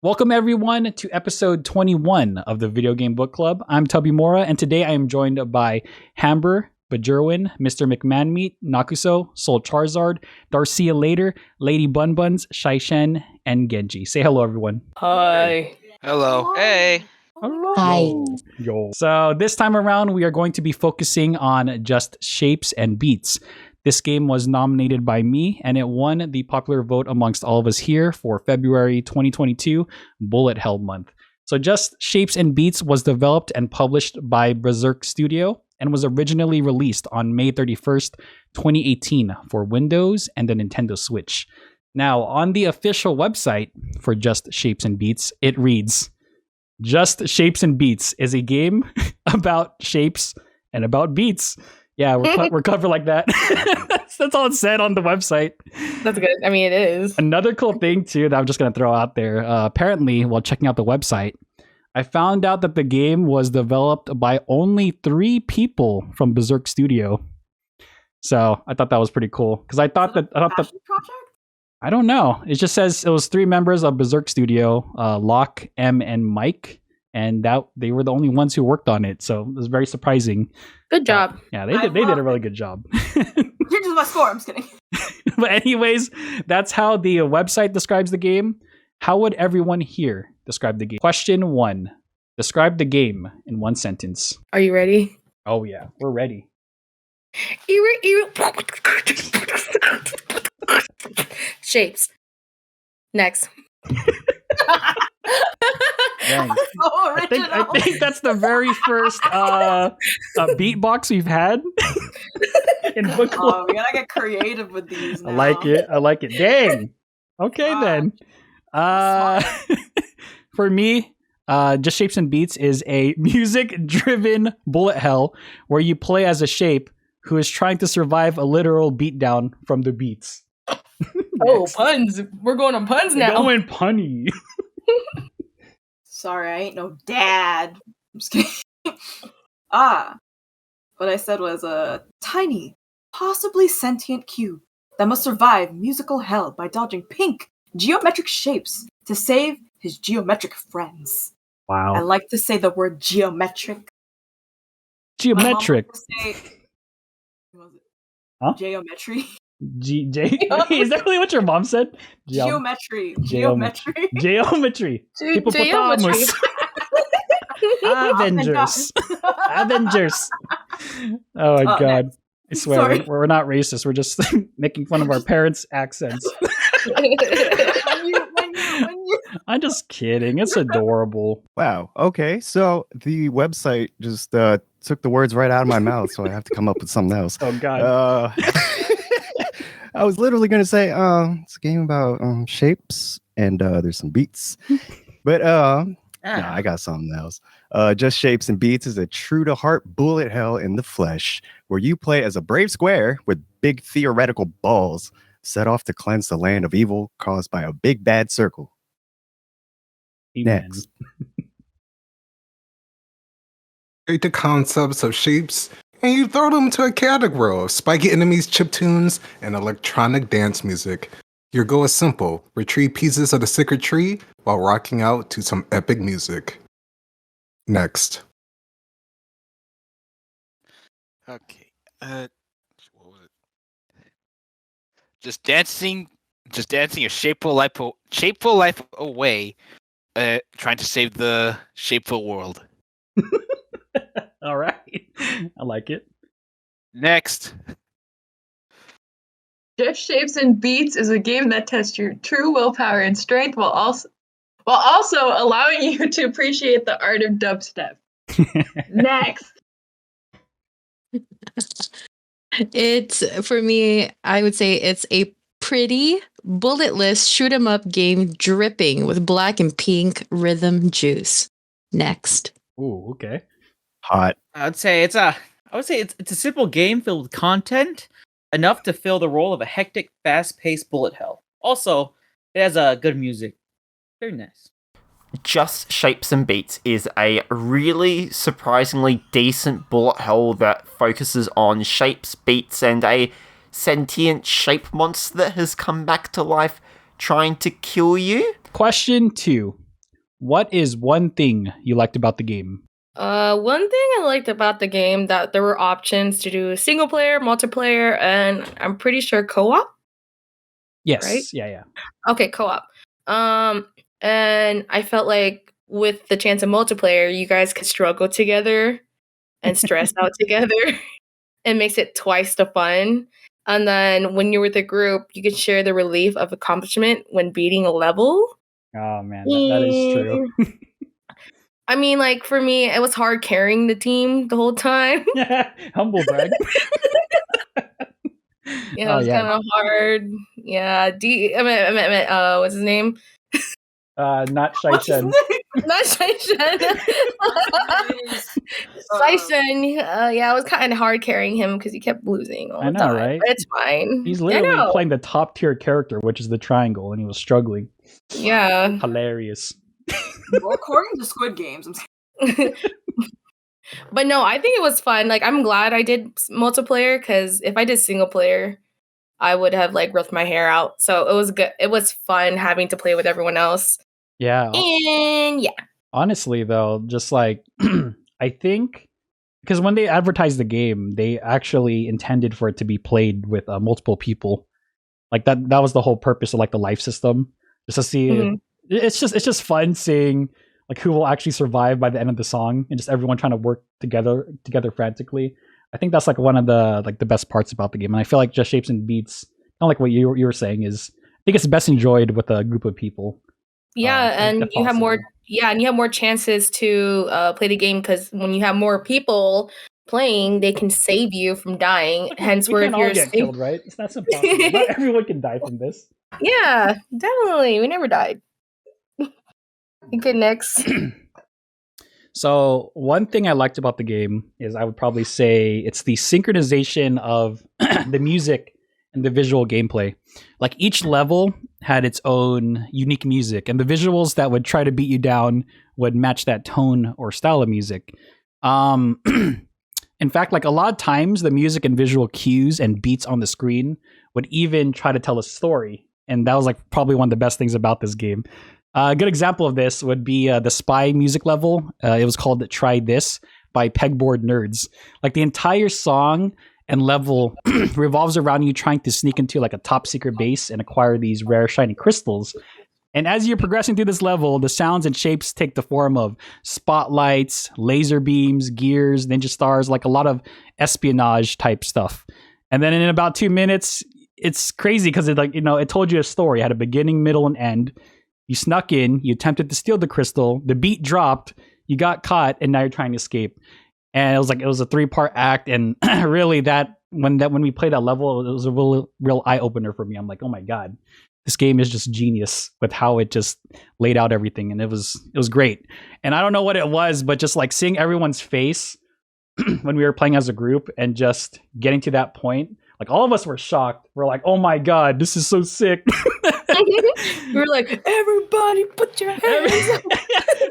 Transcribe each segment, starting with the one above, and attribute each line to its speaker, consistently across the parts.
Speaker 1: Welcome everyone to episode 21 of the Video Game Book Club. I'm Tubby Mora, and today I am joined by Hamber, Bajirwin, Mr. McMahonmeat, Nakuso, Soul Charizard, Darcia Later, Lady Bunbuns, Shaishen, and Genji. Say hello, everyone.
Speaker 2: Hi.
Speaker 3: Hello. Hey.
Speaker 1: Hello.
Speaker 4: Hi.
Speaker 1: Yo. So this time around, we are going to be focusing on just shapes and beats. This game was nominated by me, and it won the popular vote amongst all of us here for February 2022 Bullet Hell Month. So Just Shapes and Beats was developed and published by Berserk Studio and was originally released on May 31st, 2018 for Windows and the Nintendo Switch. Now, on the official website for Just Shapes and Beats, it reads, Just Shapes and Beats is a game about shapes and about beats. Yeah, we're covered like that. That's all it said on the website.
Speaker 2: That's good. I mean, it is.
Speaker 1: Another cool thing, too, that I'm just going to throw out there. Apparently, while checking out the website, I found out that the game was developed by only 3 people from Berserk Studio. So I thought that was pretty cool. Because I thought that...
Speaker 4: Project?
Speaker 1: I don't know. It just says it was 3 members of Berserk Studio, Locke, M, and Mike. And that they were the only ones who worked on it. So it was very surprising.
Speaker 2: Good job.
Speaker 1: Yeah, they did a really good job.
Speaker 4: You're just my score. I'm just kidding.
Speaker 1: But anyways, that's how the website describes the game. How would everyone here describe the game? Question 1. Describe the game in 1 sentence.
Speaker 2: Are you ready?
Speaker 1: Oh yeah, we're ready.
Speaker 2: Shapes. Next.
Speaker 1: Dang.
Speaker 4: So
Speaker 1: I think that's the very first beatbox we've had in book club.
Speaker 4: Oh, we gotta get creative with these now.
Speaker 1: I like it. Dang. Okay then. For me, Just Shapes and Beats is a music-driven bullet hell where you play as a shape who is trying to survive a literal beatdown from the beats.
Speaker 2: Oh, puns. We're going on puns now.
Speaker 1: Going punny.
Speaker 4: Sorry, I ain't no dad. I'm just kidding. What I said was a tiny, possibly sentient cube that must survive musical hell by dodging pink, geometric shapes to save his geometric friends.
Speaker 1: Wow.
Speaker 4: I like to say the word geometric.
Speaker 1: Geometric.
Speaker 4: Was it?
Speaker 1: Huh?
Speaker 4: Geometry.
Speaker 1: Is that really what your mom said?
Speaker 4: Geometry.
Speaker 1: Geometry.
Speaker 2: Geometry.
Speaker 1: Hippopotamus. Avengers. Oh my god.
Speaker 4: Next.
Speaker 1: I swear,
Speaker 4: Sorry.
Speaker 1: we're not racist. We're just making fun of our parents' accents.
Speaker 4: When you.
Speaker 1: I'm just kidding. It's adorable.
Speaker 5: Wow. Okay. So the website just took the words right out of my mouth, so I have to come up with something else.
Speaker 1: Oh god.
Speaker 5: I was literally going to say it's a game about shapes and there's some beats. But no, I got something else. Just Shapes and Beats is a true-to-heart bullet hell in the flesh where you play as a brave square with big theoretical balls set off to cleanse the land of evil caused by a big bad circle.
Speaker 1: Amen.
Speaker 5: Next.
Speaker 6: Take the concepts of shapes and you throw them into a category of spiky enemies, chiptunes, and electronic dance music. Your goal is simple: retrieve pieces of the sacred tree while rocking out to some epic music. Next.
Speaker 3: Okay. What was it? Just dancing a shapeful life away, trying to save the shapeful world.
Speaker 1: All right. I like it.
Speaker 3: Next.
Speaker 7: Just Shapes and Beats is a game that tests your true willpower and strength while also allowing you to appreciate the art of dubstep. Next.
Speaker 8: It's, for me, I would say it's a pretty bulletless shoot 'em up game dripping with black and pink rhythm juice. Next.
Speaker 1: Ooh, okay.
Speaker 5: Hot.
Speaker 9: I would say it's a simple game filled with content enough to fill the role of a hectic, fast-paced bullet hell. Also, it has good music. Very nice.
Speaker 10: Just Shapes and Beats is a really surprisingly decent bullet hell that focuses on shapes, beats, and a sentient shape monster that has come back to life trying to kill you.
Speaker 1: Question 2. What is one thing you liked about the game?
Speaker 2: One thing I liked about the game that there were options to do single player, multiplayer, and I'm pretty sure co-op.
Speaker 1: Yes.
Speaker 2: Right?
Speaker 1: Yeah.
Speaker 2: Okay, co-op. And I felt like with the chance of multiplayer, you guys could struggle together and stress out together. It makes it twice the fun. And then when you're with a group, you can share the relief of accomplishment when beating a level.
Speaker 1: Oh man, that is true.
Speaker 2: I mean, like for me, it was hard carrying the team the whole time.
Speaker 1: Humble brag.
Speaker 2: Yeah, it was kind of hard. Yeah, what's his name?
Speaker 1: Not Shaishen.
Speaker 2: Not Shaishen. Shaishen. Yeah, it was kind of hard carrying him because he kept losing all the time.
Speaker 1: Right?
Speaker 2: But it's fine.
Speaker 1: He's literally playing the top tier character, which is the triangle, and he was struggling.
Speaker 2: Yeah.
Speaker 1: Hilarious.
Speaker 4: Well, according to Squid Games,
Speaker 2: But no, I think it was fun. Like, I'm glad I did multiplayer because if I did single player, I would have like ripped my hair out. So it was good. It was fun having to play with everyone else.
Speaker 1: Yeah.
Speaker 2: And yeah.
Speaker 1: Honestly, though, just like I think because when they advertised the game, they actually intended for it to be played with multiple people. Like that was the whole purpose of like the life system, just to see. It's just fun seeing like who will actually survive by the end of the song, and just everyone trying to work together frantically. I think that's like one of the best parts about the game, and I feel like Just Shapes and Beats, kind of like what you were saying, is I think it's best enjoyed with a group of people.
Speaker 2: Yeah, and you have more. Yeah, and you have more chances to play the game because when you have more people playing, they can save you from dying. Hence,
Speaker 1: we
Speaker 2: where
Speaker 1: can't
Speaker 2: if you're
Speaker 1: all get killed, right? That's impossible. Not everyone can die from this.
Speaker 2: Yeah, definitely. We never died. Okay, next.
Speaker 1: So one thing I liked about the game is I would probably say it's the synchronization of the music and the visual gameplay. Like each level had its own unique music, and the visuals that would try to beat you down would match that tone or style of music. In fact, like a lot of times the music and visual cues and beats on the screen would even try to tell a story. And that was like probably one of the best things about this game. A good example of this would be the Spy music level. It was called Try This by Pegboard Nerds. Like the entire song and level revolves around you trying to sneak into like a top secret base and acquire these rare shiny crystals. And as you're progressing through this level, the sounds and shapes take the form of spotlights, laser beams, gears, ninja stars, like a lot of espionage type stuff. And then in about 2 minutes, it's crazy because it told you a story. It had a beginning, middle, and end. You snuck in, you attempted to steal the crystal, the beat dropped, you got caught, and now you're trying to escape. And it was a 3-part act, and really when we played that level, it was a real eye opener for me. I'm like, oh my god, this game is just genius with how it just laid out everything, and it was great. And I don't know what it was, but just like seeing everyone's face when we were playing as a group and just getting to that point, like all of us were shocked. We're like, oh my god, this is so sick.
Speaker 2: We were like, everybody put your hands up.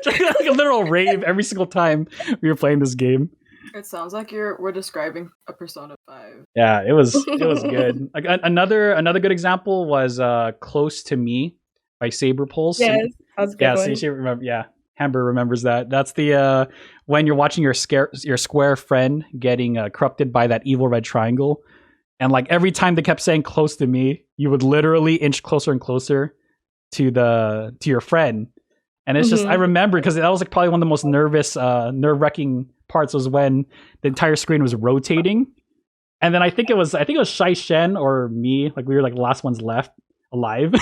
Speaker 1: Like a literal rave every single time we were playing this game.
Speaker 4: It sounds like we're describing a Persona 5.
Speaker 1: Yeah, it was good. Like another good example was Close to Me by Saber Pulse.
Speaker 2: Yes, that was a good one.
Speaker 1: So you remember, yeah. Hamber remembers that. That's the when you're watching your square friend getting corrupted by that evil red triangle. And like every time they kept saying close to me, you would literally inch closer and closer to your friend. And it's just, I remember because that was like probably one of the most nerve-wracking parts was when the entire screen was rotating. And then I think it was Shai Shen or me, like we were like the last ones left alive.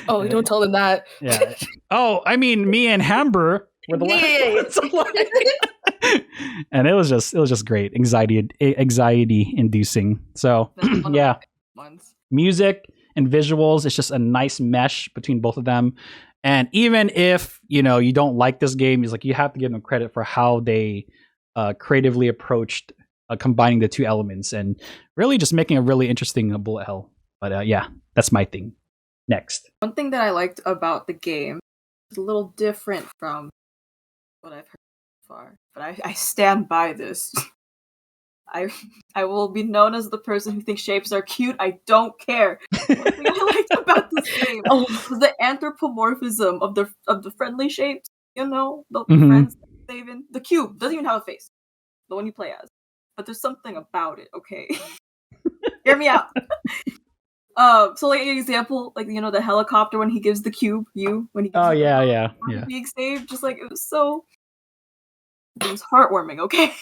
Speaker 2: Oh, don't tell them that.
Speaker 1: Yeah. Oh, I mean, me and Hamber were the last ones alive. And it was just great, anxiety inducing. So yeah, music and visuals, it's just a nice mesh between both of them. And even if you don't like this game, it's like you have to give them credit for how they creatively approached combining the two elements and really just making a really interesting bullet hell. But yeah, that's my thing. Next,
Speaker 4: one thing that I liked about the game is a little different from what I've heard so far, but I stand by this. I will be known as the person who thinks shapes are cute. I don't care. One thing I liked about this game was the anthropomorphism of the friendly shapes. You know, the friends saving. The cube doesn't even have a face. The one you play as, but there's something about it. Okay, hear me out. So like an example, like the helicopter when he gives the cube, when he gives
Speaker 1: yeah.
Speaker 4: being saved, just like it was heartwarming. Okay.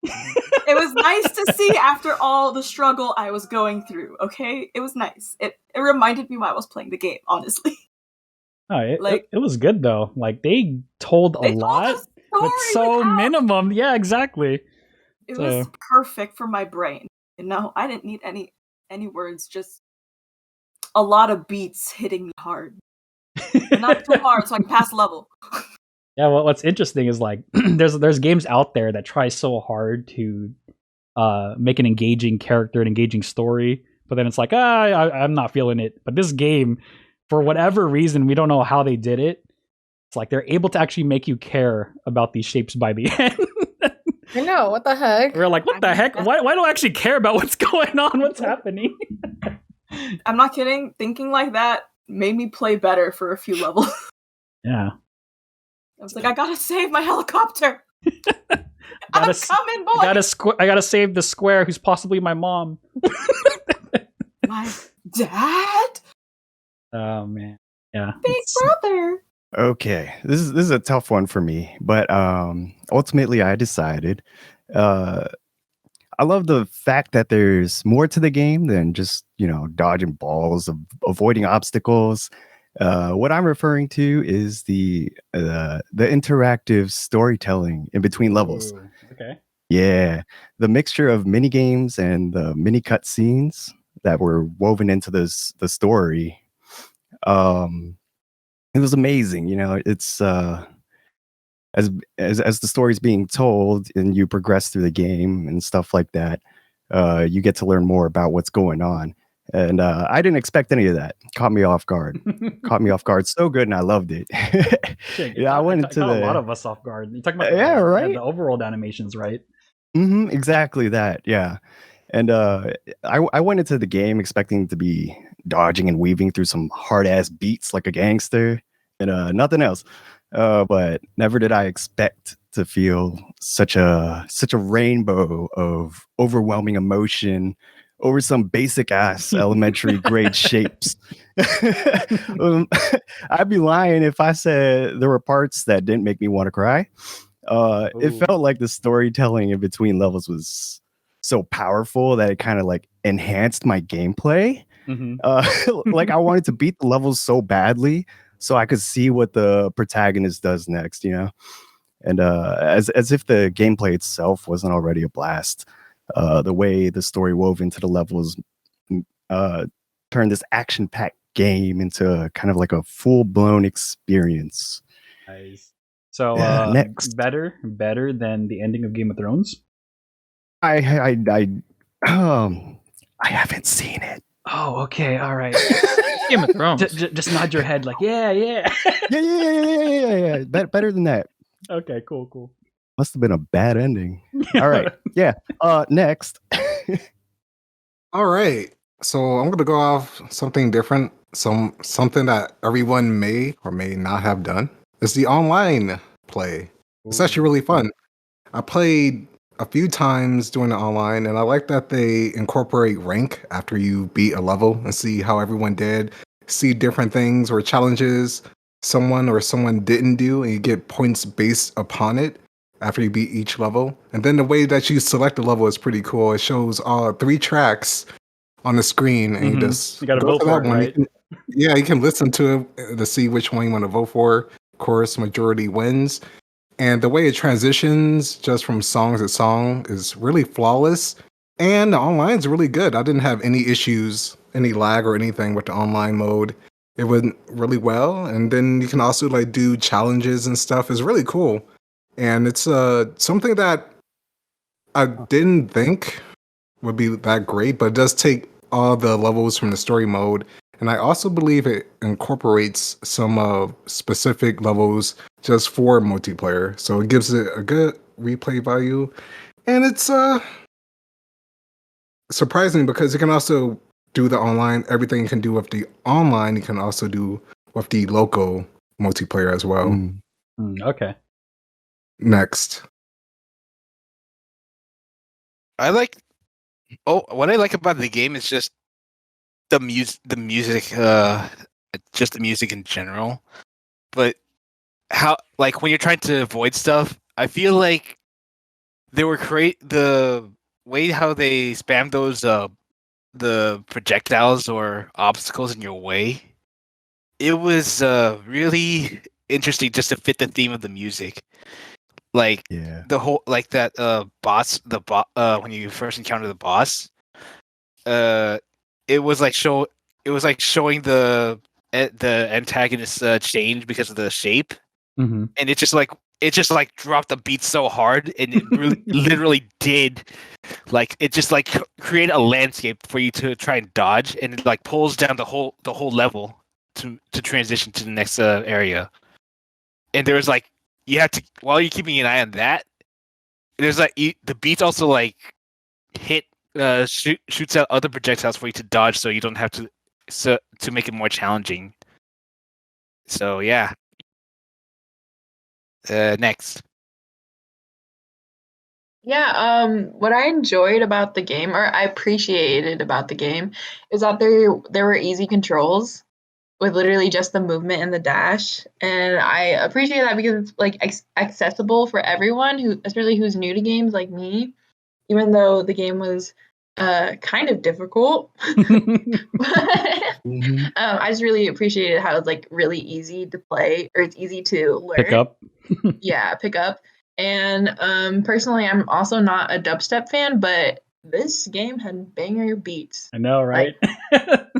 Speaker 4: It was nice to see after all the struggle I was going through. Okay, it was nice. It reminded me why I was playing the game. Honestly,
Speaker 1: it was good though. Like they told a lot with so minimum. Yeah, exactly.
Speaker 4: It was perfect for my brain. I didn't need any words. Just a lot of beats hitting me hard, but not too hard, so I can pass level.
Speaker 1: Yeah, well, what's interesting is like there's games out there that try so hard to make an engaging character, an engaging story, but then it's like I'm not feeling it. But this game, for whatever reason, we don't know how they did it. It's like they're able to actually make you care about these shapes by the end.
Speaker 2: I know, what the heck?
Speaker 1: We're like, what the heck? Why do I actually care about what's going on? What's happening?
Speaker 4: I'm not kidding. Thinking like that made me play better for a few levels.
Speaker 1: Yeah.
Speaker 4: I was like, I gotta save my helicopter. I'm coming, boy.
Speaker 1: I gotta save the square who's possibly my mom.
Speaker 4: My dad?
Speaker 1: Oh man. Yeah.
Speaker 4: Big brother.
Speaker 5: Okay, this is a tough one for me, but ultimately I decided I love the fact that there's more to the game than just dodging balls, avoiding obstacles. What I'm referring to is the interactive storytelling in between levels.
Speaker 1: Ooh, okay.
Speaker 5: Yeah, the mixture of mini games and the mini cutscenes that were woven into the story. It was amazing. It's as the story's being told and you progress through the game and stuff like that, you get to learn more about what's going on. And I didn't expect any of that. Caught me off guard. So good, and I loved it.
Speaker 1: I went into a lot of us off guard. You're talking about
Speaker 5: right?
Speaker 1: The overworld animations, right?
Speaker 5: Exactly that. Yeah. And I went into the game expecting to be dodging and weaving through some hard ass beats like a gangster and nothing else. But never did I expect to feel such a rainbow of overwhelming emotion over some basic ass elementary grade shapes. I'd be lying if I said there were parts that didn't make me want to cry. It felt like the storytelling in between levels was so powerful that it kind of like enhanced my gameplay. Like I wanted to beat the levels so badly so I could see what the protagonist does next, and as if the gameplay itself wasn't already a blast. The way the story wove into the levels turned this action-packed game into kind of like a full-blown experience.
Speaker 1: Nice. So
Speaker 5: next,
Speaker 1: better than the ending of Game of Thrones.
Speaker 5: I haven't seen it.
Speaker 1: Oh, okay, all right.
Speaker 9: Game of Thrones.
Speaker 1: Just nod your head like, yeah.
Speaker 5: Yeah. Better than that.
Speaker 1: Okay, cool.
Speaker 5: Must have been a bad ending. All right. Yeah. Next.
Speaker 6: All right. So I'm gonna go off something different. Something that everyone may or may not have done. It's the online play. It's actually really fun. I played a few times doing it online, and I like that they incorporate rank after you beat a level and see how everyone did, see different things or challenges someone didn't do, and you get points based upon it after you beat each level. And then the way that you select the level is pretty cool. It shows 3 tracks on the screen, and you
Speaker 1: gotta vote for it, right?
Speaker 6: You can listen to it to see which one you want to vote for. Of course, majority wins. And the way it transitions just from song to song is really flawless. And the online is really good. I didn't have any issues, any lag or anything with the online mode. It went really well. And then you can also like do challenges and stuff. It's really cool. And it's something that I didn't think would be that great, but it does take all the levels from the story mode. And I also believe it incorporates some specific levels just for multiplayer. So it gives it a good replay value. And it's surprising because you can also do the online. Everything you can do with the online, you can also do with the local multiplayer as well.
Speaker 1: Okay.
Speaker 6: Next.
Speaker 3: What I like about the game is just the music, just the music in general. But how, like, when you're trying to avoid stuff, I feel like they were the way how they spam those the projectiles or obstacles in your way. It was really interesting just to fit the theme of the music. Like the whole, like that boss, when you first encounter the boss, it was like showing the antagonist change because of the shape,
Speaker 1: Mm-hmm.
Speaker 3: and it just like dropped the beat so hard, and it really literally did, like, it just like create a landscape for you to try and dodge, and it like pulls down the whole level to transition to the next area. And there was like, you have to, while you're keeping an eye on that, there's like the beats also like shoots out other projectiles for you to dodge, so you don't have to make it more challenging. So yeah. Next.
Speaker 7: Yeah, what I enjoyed about the game, or I appreciated about the game, is that there were easy controls with literally just the movement and the dash, and I appreciate that because it's like accessible for everyone especially who's new to games like me, even though the game was kind of difficult. I just really appreciated how it's like really easy to play, or it's easy to learn.
Speaker 1: Pick up.
Speaker 7: Yeah, pick up. And personally, I'm also not a dubstep fan, but this game had banger beats.
Speaker 1: I know, right?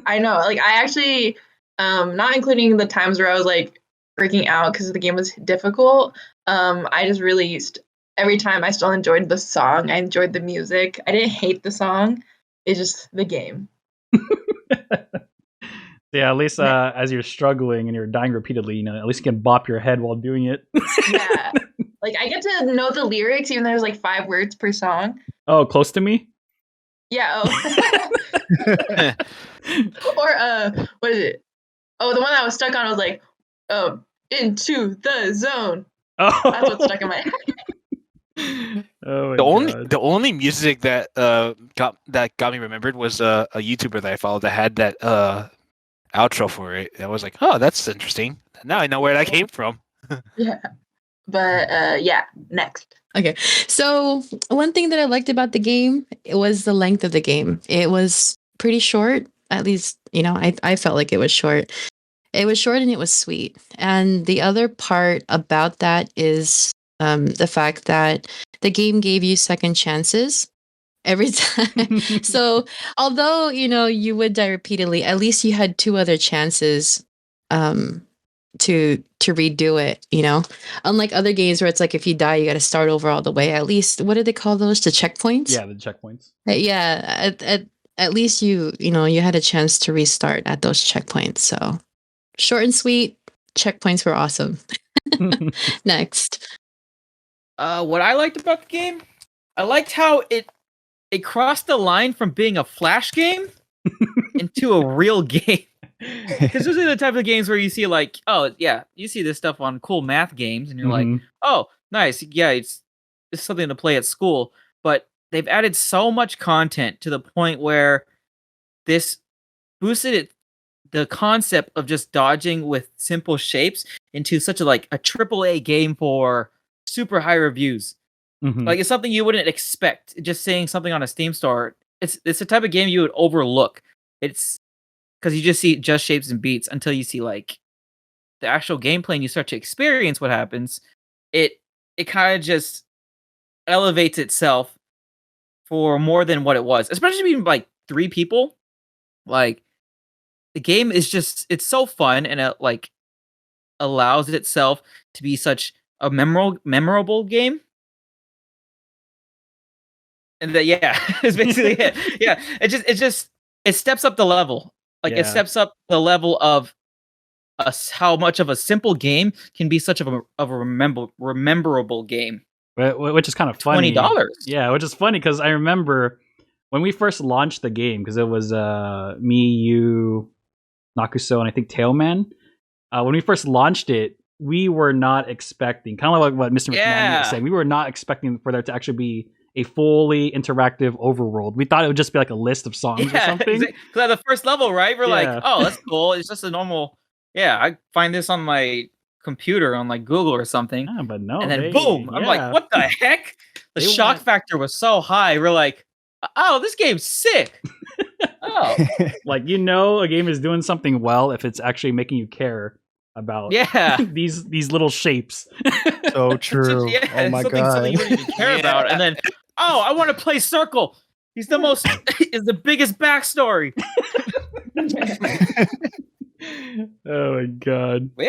Speaker 7: I know. Like, I actually, not including the times where I was like freaking out because the game was difficult. I just really every time I still enjoyed the song. I enjoyed the music. I didn't hate the song. It's just the game.
Speaker 1: Yeah, at least as you're struggling and you're dying repeatedly, you know, at least you can bop your head while doing it.
Speaker 7: Yeah. Like, I get to know the lyrics, even though there's like 5 words per song.
Speaker 1: Oh, Close to Me?
Speaker 7: Yeah. Oh. Or, what is it? Oh, the one that I was stuck on was like, Into the Zone.
Speaker 1: Oh.
Speaker 7: That's what's stuck in my head.
Speaker 1: Oh my
Speaker 3: The only music that got me remembered was a YouTuber that I followed that had that outro for it. I was like, oh, that's interesting. Now I know where that came from.
Speaker 7: Yeah. But yeah, next.
Speaker 8: Okay. So one thing that I liked about the game, it was the length of the game. It was pretty short. At least, you know, I felt like it was short. It was short and it was sweet. And the other part about that is the fact that the game gave you second chances every time. So although, you know, you would die repeatedly, at least you had 2 other chances to redo it, you know? Unlike other games where it's like if you die, you got to start over all the way. At least, what do they call those? The checkpoints?
Speaker 1: Yeah, the checkpoints.
Speaker 8: Yeah, at least you know, you had a chance to restart at those checkpoints. So short and sweet, checkpoints were awesome. Next.
Speaker 9: What I liked about the game, I liked how it crossed the line from being a flash game into a real game. Because those are the type of games where you see like, oh yeah, you see this stuff on cool math games, and you're like, oh, nice, yeah, it's something to play at school. But they've added so much content to the point where this boosted the concept of just dodging with simple shapes into such a AAA game for super high reviews. Like, it's something you wouldn't expect. Just seeing something on a Steam store, it's the type of game you would overlook. It's because you just see just shapes and beats until you see like the actual gameplay and you start to experience what happens. It kind of just elevates itself for more than what it was, especially being like 3 people. Like, the game is just, it's so fun, and it like allows itself to be such a memorable game. And that, yeah, it's basically it. Yeah, it steps up the level. Like, it steps up the level of how much of a simple game can be such of a rememberable game.
Speaker 1: Which is kind of funny.
Speaker 9: $20.
Speaker 1: Yeah, which is funny because I remember when we first launched the game, because it was me, you, Nakuso, and I think Tailman. When we first launched it, we were not expecting, kind of like what Mr. McMahon was saying, we were not expecting for there to actually be a fully interactive overworld. We thought it would just be like a list of songs or something.
Speaker 9: Because at the first level, right, we're like, oh, that's cool. It's just a normal. Yeah, I find this on my computer on like Google or something.
Speaker 1: Yeah, but no,
Speaker 9: and then boom, I'm like, what the heck? The shock factor was so high. We're like, oh, this game's sick. Oh,
Speaker 1: like a game is doing something well if it's actually making you care about these little shapes.
Speaker 5: So true. Oh my god,
Speaker 9: something you don't even care about, and then I want to play Circle. He's the most is the biggest backstory.
Speaker 1: Oh my god.
Speaker 9: But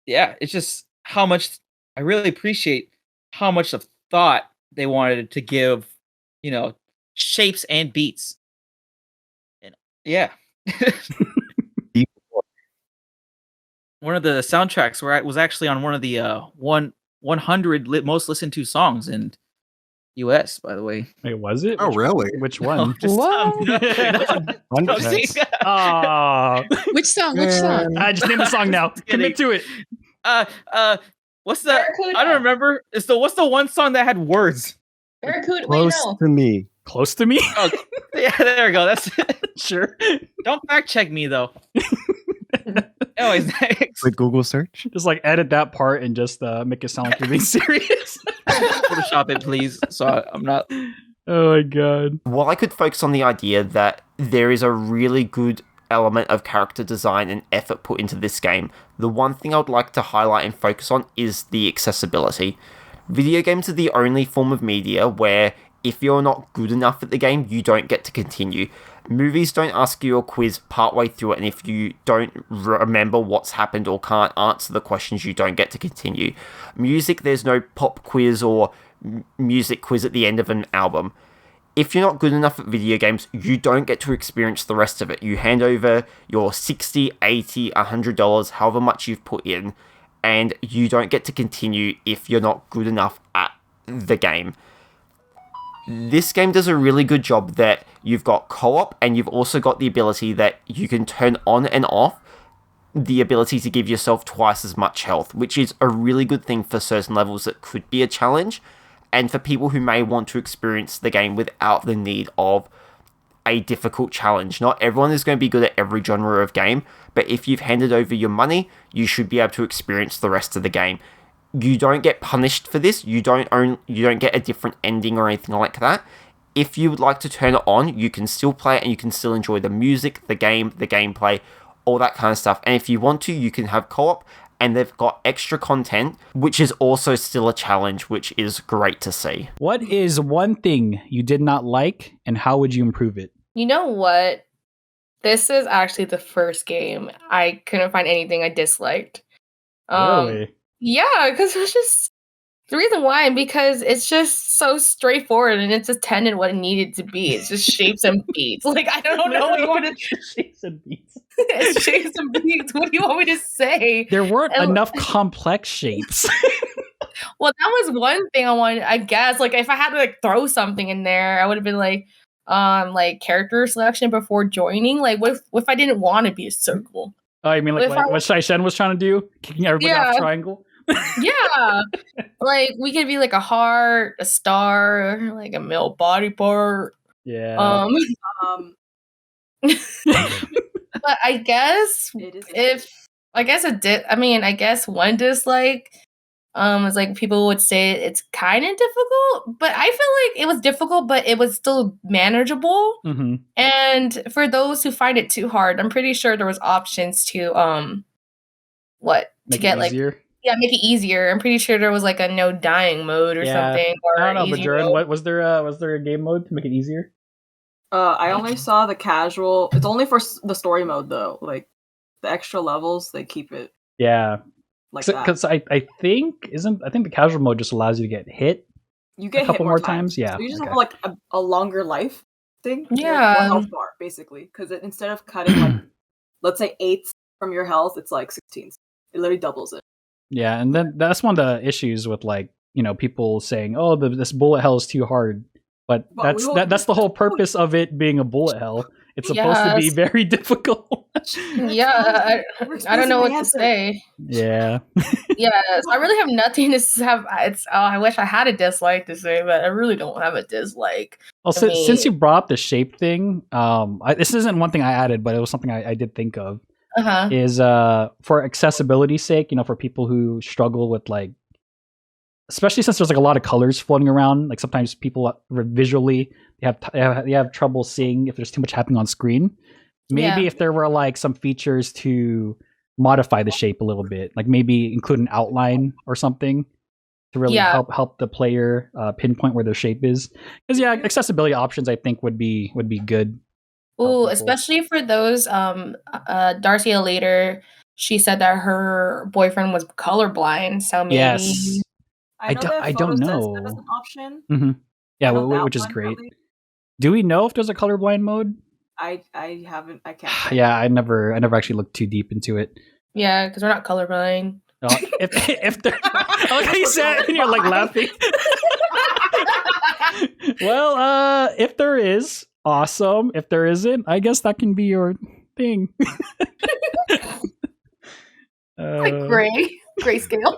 Speaker 9: it's just how much I really appreciate how much of thought they wanted to give, shapes and beats. And one of the soundtracks was actually on one of the 100 most listened to songs in US, by the way.
Speaker 1: Wait, was it?
Speaker 6: Oh, really?
Speaker 1: Which one?
Speaker 8: Which song?
Speaker 1: I just named the song now. Commit to it.
Speaker 9: What's the? I don't remember. What's the one song that had words?
Speaker 7: Barracuda.
Speaker 5: Close to me.
Speaker 1: Close to me?
Speaker 9: Oh, yeah, there we go. That's
Speaker 1: sure.
Speaker 9: Don't fact check me though. Anyways, next.
Speaker 5: With Google search?
Speaker 1: Just like edit that part and just make it sound like you're being serious.
Speaker 9: Photoshop it, please. So I'm not.
Speaker 1: Oh my god.
Speaker 10: While I could focus on the idea that there is a really good element of character design and effort put into this game, the one thing I would like to highlight and focus on is the accessibility. Video games are the only form of media where if you're not good enough at the game, you don't get to continue. Movies don't ask you a quiz partway through it, and if you don't remember what's happened or can't answer the questions, you don't get to continue. Music, there's no pop quiz or music quiz at the end of an album. If you're not good enough at video games, you don't get to experience the rest of it. You hand over your $60, $80, $100, however much you've put in, and you don't get to continue if you're not good enough at the game. This game does a really good job that you've got co-op, and you've also got the ability that you can turn on and off the ability to give yourself twice as much health, which is a really good thing for certain levels that could be a challenge, and for people who may want to experience the game without the need of a difficult challenge. Not everyone is going to be good at every genre of game, but if you've handed over your money, you should be able to experience the rest of the game. You don't get punished for this. You don't get a different ending or anything like that. If you would like to turn it on, you can still play it and you can still enjoy the music, the game, the gameplay, all that kind of stuff. And if you want to, you can have co-op, and they've got extra content, which is also still a challenge, which is great to see.
Speaker 1: What is one thing you did not like, and how would you improve it?
Speaker 2: You know what? This is actually the first game I couldn't find anything I disliked.
Speaker 1: Really?
Speaker 2: Yeah, because it's just the reason why, because it's just so straightforward and it's intended what it needed to be. It's just shapes and beats. Like, I don't know what you want to
Speaker 1: shapes and beats.
Speaker 2: It's shapes and beats. What do you want me to say?
Speaker 1: There weren't enough complex shapes.
Speaker 2: Well, that was one thing I wanted. I guess, like, if I had to like throw something in there, I would have been like character selection before joining. Like, what if I didn't want to be a circle?
Speaker 1: Oh, you mean like what Shai Shen was trying to do? Kicking everybody off triangle?
Speaker 2: Yeah. Like, we could be like a heart, a star, like a male body part.
Speaker 1: Yeah.
Speaker 2: But I guess I guess one dislike is like people would say it's kind of difficult, but I feel like it was difficult, but it was still manageable.
Speaker 1: Mm-hmm.
Speaker 2: And for those who find it too hard, I'm pretty sure there was options to make it easier. I'm pretty sure there was like a no dying mode or something. Or
Speaker 1: I don't know, but Jordan, what was there a game mode to make it easier?
Speaker 4: I only saw the casual. It's only for the story mode though. Like the extra levels, they keep it.
Speaker 1: Yeah.
Speaker 4: Like that.
Speaker 1: Because I think the casual mode just allows you to get hit.
Speaker 4: You get
Speaker 1: a couple
Speaker 4: hit
Speaker 1: more times. Yeah.
Speaker 4: So you just have like a longer life thing.
Speaker 2: Yeah.
Speaker 4: One health bar basically, because instead of cutting like let's say 8 from your health, it's like 16. It literally doubles it.
Speaker 1: Yeah, and then that's one of the issues with like people saying, "Oh, this bullet hell is too hard." But
Speaker 4: Well, we hope
Speaker 1: that's the whole purpose of it being a bullet hell. It's supposed to be
Speaker 2: Yes.
Speaker 1: very difficult.
Speaker 2: Yeah, I don't know what to say.
Speaker 1: Yeah.
Speaker 2: Yes, I really have nothing to have. It's I wish I had a dislike to say, but I really don't have a dislike.
Speaker 1: Well,
Speaker 2: I
Speaker 1: since you
Speaker 2: mean-
Speaker 1: brought up the shape thing, this isn't one thing I added, but it was something I did think of.
Speaker 2: Uh-huh.
Speaker 1: Is for accessibility's sake, for people who struggle with like, especially since there's like a lot of colors floating around. Like sometimes people visually they have trouble seeing if there's too much happening on screen. Maybe
Speaker 2: Yeah.
Speaker 1: if there were like some features to modify the shape a little bit, like maybe include an outline or something to really
Speaker 2: Yeah.
Speaker 1: help the player pinpoint where their shape is. Because accessibility options I think would be good.
Speaker 2: Ooh,
Speaker 1: people.
Speaker 2: especially for those Darcy later, she said that her boyfriend was colorblind, so maybe
Speaker 1: Yes.
Speaker 4: I know that
Speaker 1: I don't
Speaker 4: photosensitive
Speaker 1: know.
Speaker 4: is an option.
Speaker 1: hmm Yeah,
Speaker 4: I know that
Speaker 1: which is
Speaker 4: one,
Speaker 1: great.
Speaker 4: at least.
Speaker 1: Do we know if there's a colorblind mode?
Speaker 4: I haven't. I can't. check.
Speaker 1: Yeah, I never actually looked too deep into it.
Speaker 2: yeah, because we're not colorblind.
Speaker 1: If there, I like how you said it and you're like laughing. Well, if there is, awesome. If there isn't, I guess that can be your thing.
Speaker 2: Like grayscale.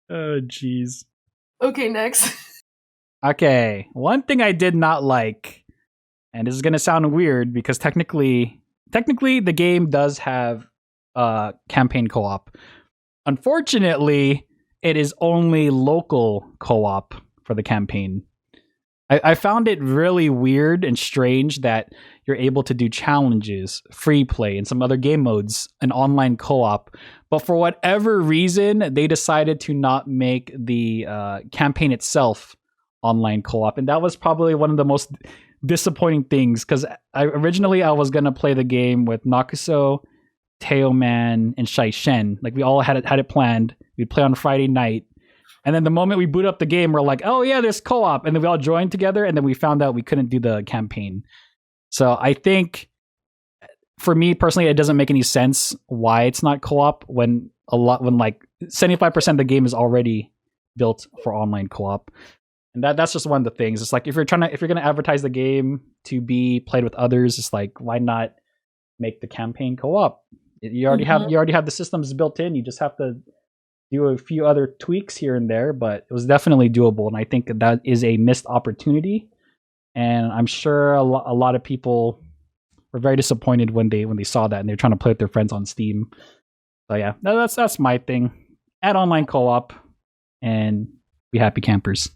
Speaker 1: Oh, jeez.
Speaker 2: Okay, next.
Speaker 1: Okay, one thing I did not like, and this is gonna sound weird because technically the game does have campaign co-op. Unfortunately, it is only local co-op for the campaign. I found it really weird and strange that you're able to do challenges, free play, and some other game modes, and online co-op. But for whatever reason, they decided to not make the campaign itself online co-op. And that was probably one of the most disappointing things, because originally I was going to play the game with Nakuso, Teoman, and Shai Shen. Like we all had it planned. We'd play on Friday night. And then the moment we boot up the game, we're like, oh yeah, there's co-op. And then we all joined together, and then we found out we couldn't do the campaign. So I think, for me personally, it doesn't make any sense why it's not co-op when like 75% of the game is already built for online co-op. And that's just one of the things. It's like if you're gonna advertise the game to be played with others, it's like, why not make the campaign co-op? You already have the systems built in. You just have to do a few other tweaks here and there, but it was definitely doable. And I think that is a missed opportunity. And I'm sure a lot of people were very disappointed when they saw that and they're trying to play with their friends on Steam. So yeah, that's my thing. Add online co-op and be happy campers.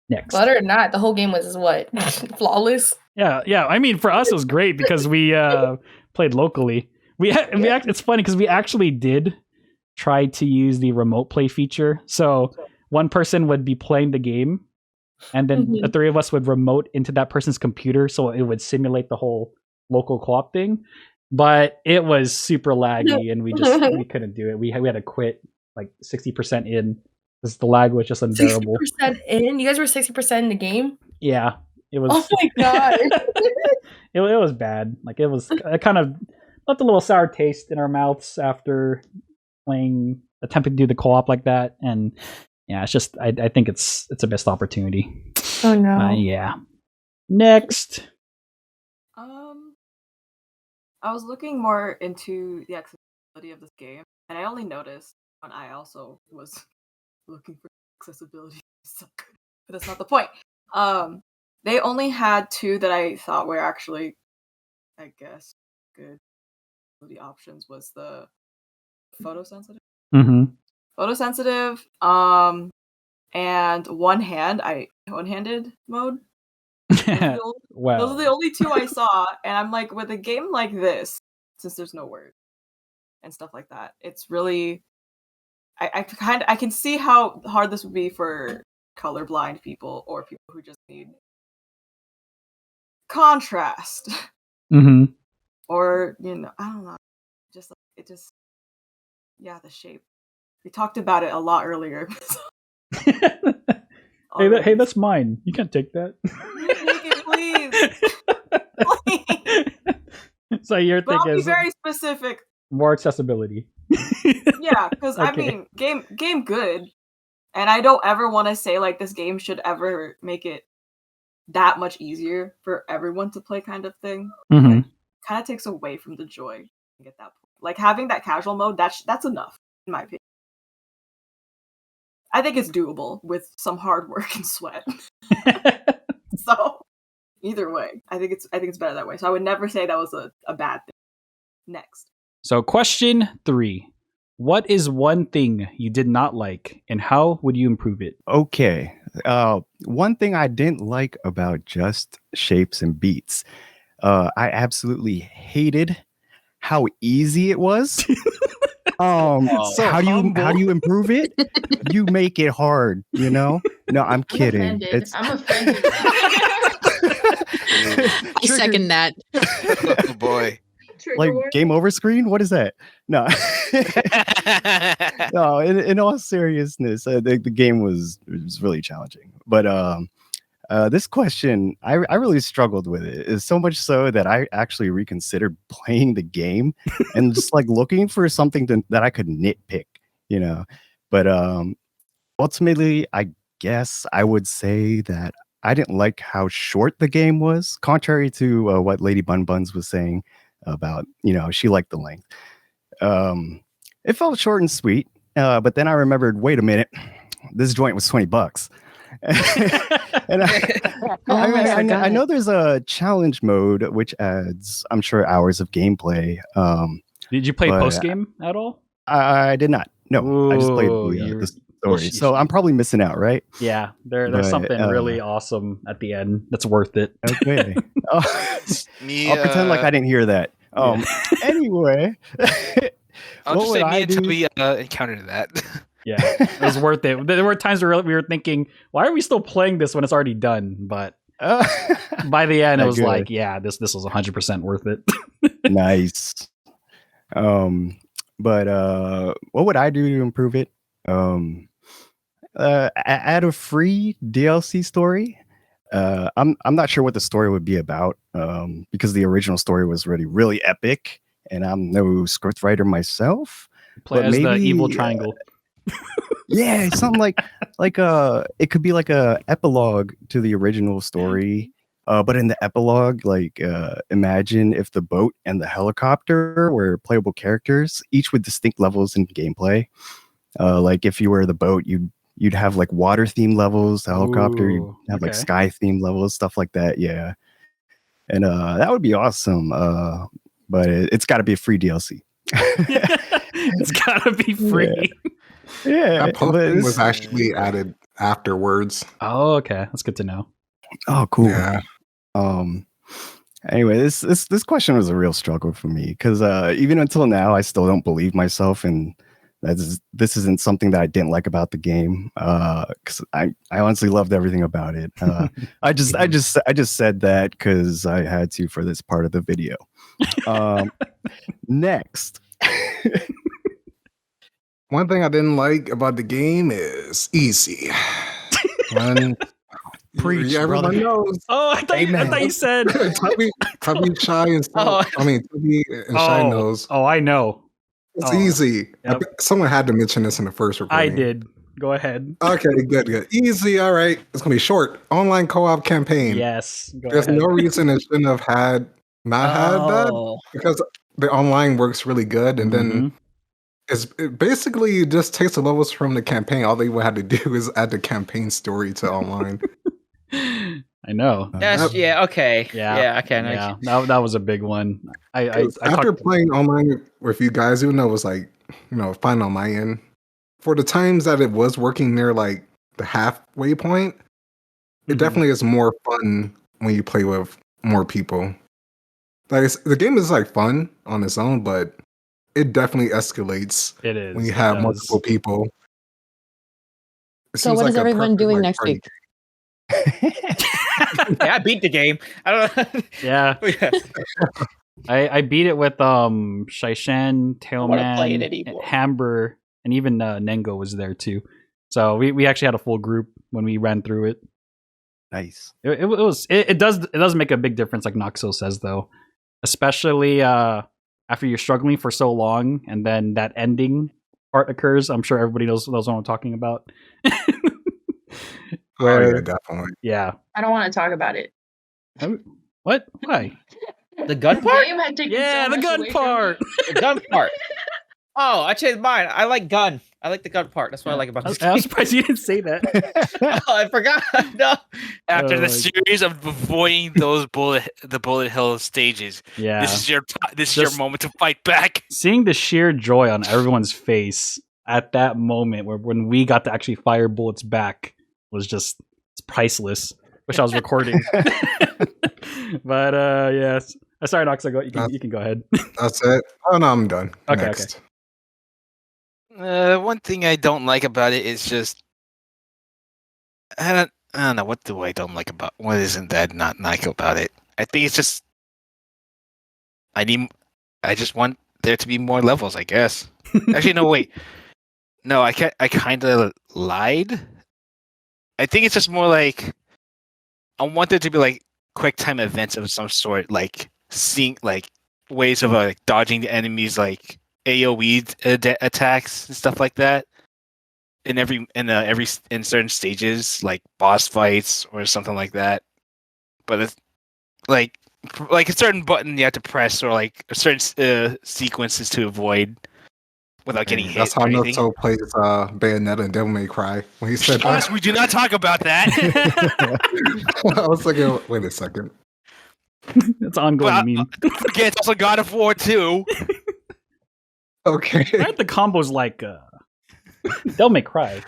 Speaker 1: Next.
Speaker 2: But other than that, the whole game was what? Flawless.
Speaker 1: Yeah. I mean, for us, it was great because we played locally. It's funny because we actually did try to use the remote play feature. So one person would be playing the game, and then the three of us would remote into that person's computer, so it would simulate the whole local co-op thing. But it was super laggy, and we couldn't do it. We had to quit like 60% in. Because the lag was just unbearable.
Speaker 2: 60% in? You guys were 60% in the game?
Speaker 1: Yeah, it was.
Speaker 2: Oh my god!
Speaker 1: it was bad. Like it kind of left a little sour taste in our mouths after attempting to do the co-op like that. And yeah, it's just I think it's a missed opportunity.
Speaker 2: Oh no.
Speaker 1: Yeah. Next.
Speaker 4: I was looking more into the accessibility of this game, and I only noticed when I also was looking for accessibility. So good, but that's not the point. They only had two that I thought were actually, I guess, good. The options was the photosensitive. Photosensitive, and one-handed mode.
Speaker 1: Wow.
Speaker 4: Those are the only two I saw, and I'm like, with a game like this, since there's no words and stuff like that, it's really, I can see how hard this would be for colorblind people or people who just need contrast, or I don't know, the shape. We talked about it a lot earlier.
Speaker 1: Hey, that's mine. You can't take that.
Speaker 4: Take it, please.
Speaker 1: So your
Speaker 4: But
Speaker 1: thing
Speaker 4: I'll be
Speaker 1: is
Speaker 4: very specific.
Speaker 1: more accessibility.
Speaker 4: Yeah, because
Speaker 1: Okay.
Speaker 4: I mean, game good, And I don't ever want to say like this game should ever make it that much easier for everyone to play, kind of thing.
Speaker 1: Mhm.
Speaker 4: Kind of takes away from the joy to get that point. Like having that casual mode, that's enough in my opinion. I think it's doable with some hard work and sweat. So either way, I think it's better that way. So I would never say that was a bad thing. Next.
Speaker 1: So question 3. What is one thing you did not like, and how would you improve it?
Speaker 5: Okay. One thing I didn't like about Just Shapes and Beats, I absolutely hated how easy it was. So how do you improve it? You make it hard, you know? No, I'm kidding.
Speaker 7: I'm offended.
Speaker 8: I second that.
Speaker 3: Oh boy.
Speaker 5: Like game over screen? What is that? No. No, in all seriousness, the game was really challenging. But this question, I really struggled with it. It's so much so that I actually reconsidered playing the game and just like looking for something that I could nitpick, you know. But ultimately, I guess I would say that I didn't like how short the game was, contrary to what Lady Bun Buns was saying about, you know, she liked the length. It felt short and sweet, but then I remembered, wait a minute, this joint was $20. And I know there's a challenge mode which adds, I'm sure, hours of gameplay.
Speaker 1: Did you play post game at all?
Speaker 5: I did not. No, I just played the story. So I'm probably missing out, right?
Speaker 1: Yeah, there's something really awesome at the end that's worth it.
Speaker 5: Okay. I'll pretend like I didn't hear that. Anyway,
Speaker 3: I'll just say me and Toby encountered that.
Speaker 1: Yeah, it was worth it. There were times where we were thinking, why are we still playing this when it's already done? But by the end, it was like, yeah, this was 100% worth it.
Speaker 5: Nice. But what would I do to improve it? Add a free DLC story. I'm not sure what the story would be about, because the original story was already really epic, and I'm no script writer myself.
Speaker 1: Play as the evil triangle.
Speaker 5: Yeah, something like it could be like a epilogue to the original story. But in the epilogue, like imagine if the boat and the helicopter were playable characters, each with distinct levels in gameplay. Like if you were the boat, you'd have like water themed levels. The helicopter, you'd have like sky themed levels, stuff like that. Yeah, and that would be awesome. But it's got to be a free DLC.
Speaker 1: It's got to be free.
Speaker 5: Yeah,
Speaker 6: that posting was actually added afterwards.
Speaker 1: Oh, okay, that's good to know.
Speaker 5: Oh, cool.
Speaker 6: Yeah.
Speaker 5: Anyway, this question was a real struggle for me because even until now, I still don't believe myself, and this isn't something that I didn't like about the game. Because I honestly loved everything about it. I just said that because I had to for this part of the video. Next.
Speaker 6: One thing I didn't like about the game is easy.
Speaker 5: Preach,
Speaker 6: everyone
Speaker 5: brother.
Speaker 6: knows.
Speaker 1: Oh, I thought you said
Speaker 6: Tubby Shy and stuff. Tubby and Shy knows.
Speaker 1: Oh, I know.
Speaker 6: It's easy.
Speaker 1: Yep.
Speaker 6: Someone had to mention this in the first recording.
Speaker 1: I did. Go ahead.
Speaker 6: Okay, good. Easy, all right. It's gonna be short. Online co-op campaign.
Speaker 1: Yes.
Speaker 6: There's no reason it shouldn't have had that because the online works really good, and then it basically just takes the levels from the campaign. All they would have to do is add the campaign story to online.
Speaker 1: I know.
Speaker 9: Yes. Yeah. Okay.
Speaker 1: Yeah.
Speaker 9: Okay.
Speaker 1: Yeah. That was a big one.
Speaker 6: After playing online with you guys, even though it was like, fine on my end, for the times that it was working near like the halfway point, it definitely is more fun when you play with more people. Like the game is like fun on its own, but it definitely escalates.
Speaker 1: It is
Speaker 6: when you have multiple people.
Speaker 11: So what is everyone doing next week?
Speaker 9: Yeah, I beat the game. I don't know.
Speaker 1: Yeah. I beat it with Shaishan, Tailman, Hamber, and even Nengo was there too. So we actually had a full group when we ran through it.
Speaker 5: Nice.
Speaker 1: It does make a big difference, like Noxo says, though, especially after you're struggling for so long, and then that ending part occurs. I'm sure everybody knows what I'm talking about.
Speaker 6: Oh yeah, definitely.
Speaker 1: Yeah.
Speaker 7: I don't want to talk about it.
Speaker 1: What? Why?
Speaker 9: The gun part?
Speaker 7: Game had taken
Speaker 1: Yeah,
Speaker 7: so
Speaker 1: the
Speaker 7: much
Speaker 1: gun
Speaker 7: away from me.
Speaker 1: part.
Speaker 9: The gun part. Oh, I changed mine. I like gun. I like the gun part. That's what I like about this game.
Speaker 1: I'm surprised you didn't say that.
Speaker 9: Oh, I forgot. No.
Speaker 3: After
Speaker 1: Oh,
Speaker 3: the series of avoiding those the bullet hell stages,
Speaker 1: Yeah.
Speaker 3: this is your moment to fight back.
Speaker 1: Seeing the sheer joy on everyone's face at that moment when we got to actually fire bullets back was just it's priceless. Wish I was recording. But yes. Sorry, Nox, you can go ahead.
Speaker 6: That's it. Oh no, I'm done.
Speaker 1: Okay,
Speaker 6: Next.
Speaker 3: One thing I don't like about it is just I don't know what do I don't like about what isn't that not like about it. I think it's just I just want there to be more levels, I guess. Actually, no, wait. No, I kind of lied. I think it's just more like I want there to be like quick time events of some sort, like seeing like ways of like dodging the enemies, like AOE attacks and stuff like that. In certain stages, like boss fights or something like that. But it's like a certain button you have to press, or like a certain sequences to avoid without getting hit.
Speaker 6: That's how
Speaker 3: or anything.
Speaker 6: Nutso plays Bayonetta and Devil May Cry when he said
Speaker 3: Plus, we do not talk about that.
Speaker 6: I was like, wait a second.
Speaker 1: It's ongoing meme.
Speaker 3: Don't forget, it's also God of War 2.
Speaker 6: Okay.
Speaker 1: Right? The combos like Devil May Cry.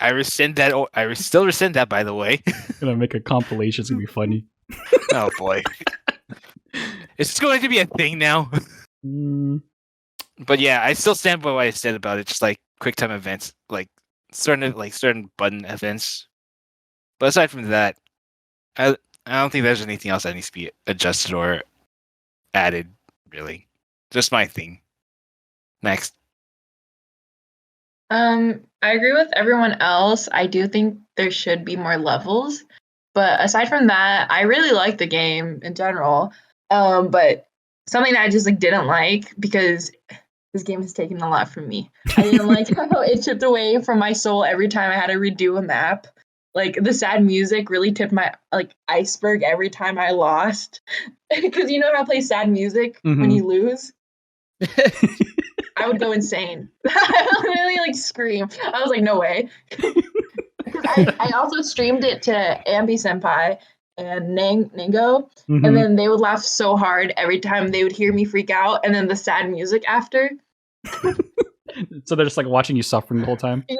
Speaker 3: I rescind that. I still rescind that, by the way.
Speaker 1: Gonna make a compilation. It's gonna be funny.
Speaker 3: Oh boy, is this going to be a thing now? But yeah, I still stand by what I said about it. Just like quick time events, like certain button events. But aside from that, I don't think there's anything else that needs to be adjusted or added. Really, just my thing. Next.
Speaker 7: I agree with everyone else. I do think there should be more levels. But aside from that, I really like the game in general. But something that I just didn't like, because this game has taken a lot from me. I didn't like how it chipped away from my soul every time I had to redo a map. Like the sad music really tipped my iceberg every time I lost. Because you know how I play sad music when you lose? I would go insane. I would literally scream. I was like, no way. I also streamed it to Ambi Senpai and Nango, and then they would laugh so hard every time they would hear me freak out, and then the sad music after.
Speaker 1: So they're just watching you suffering the whole time.
Speaker 3: Did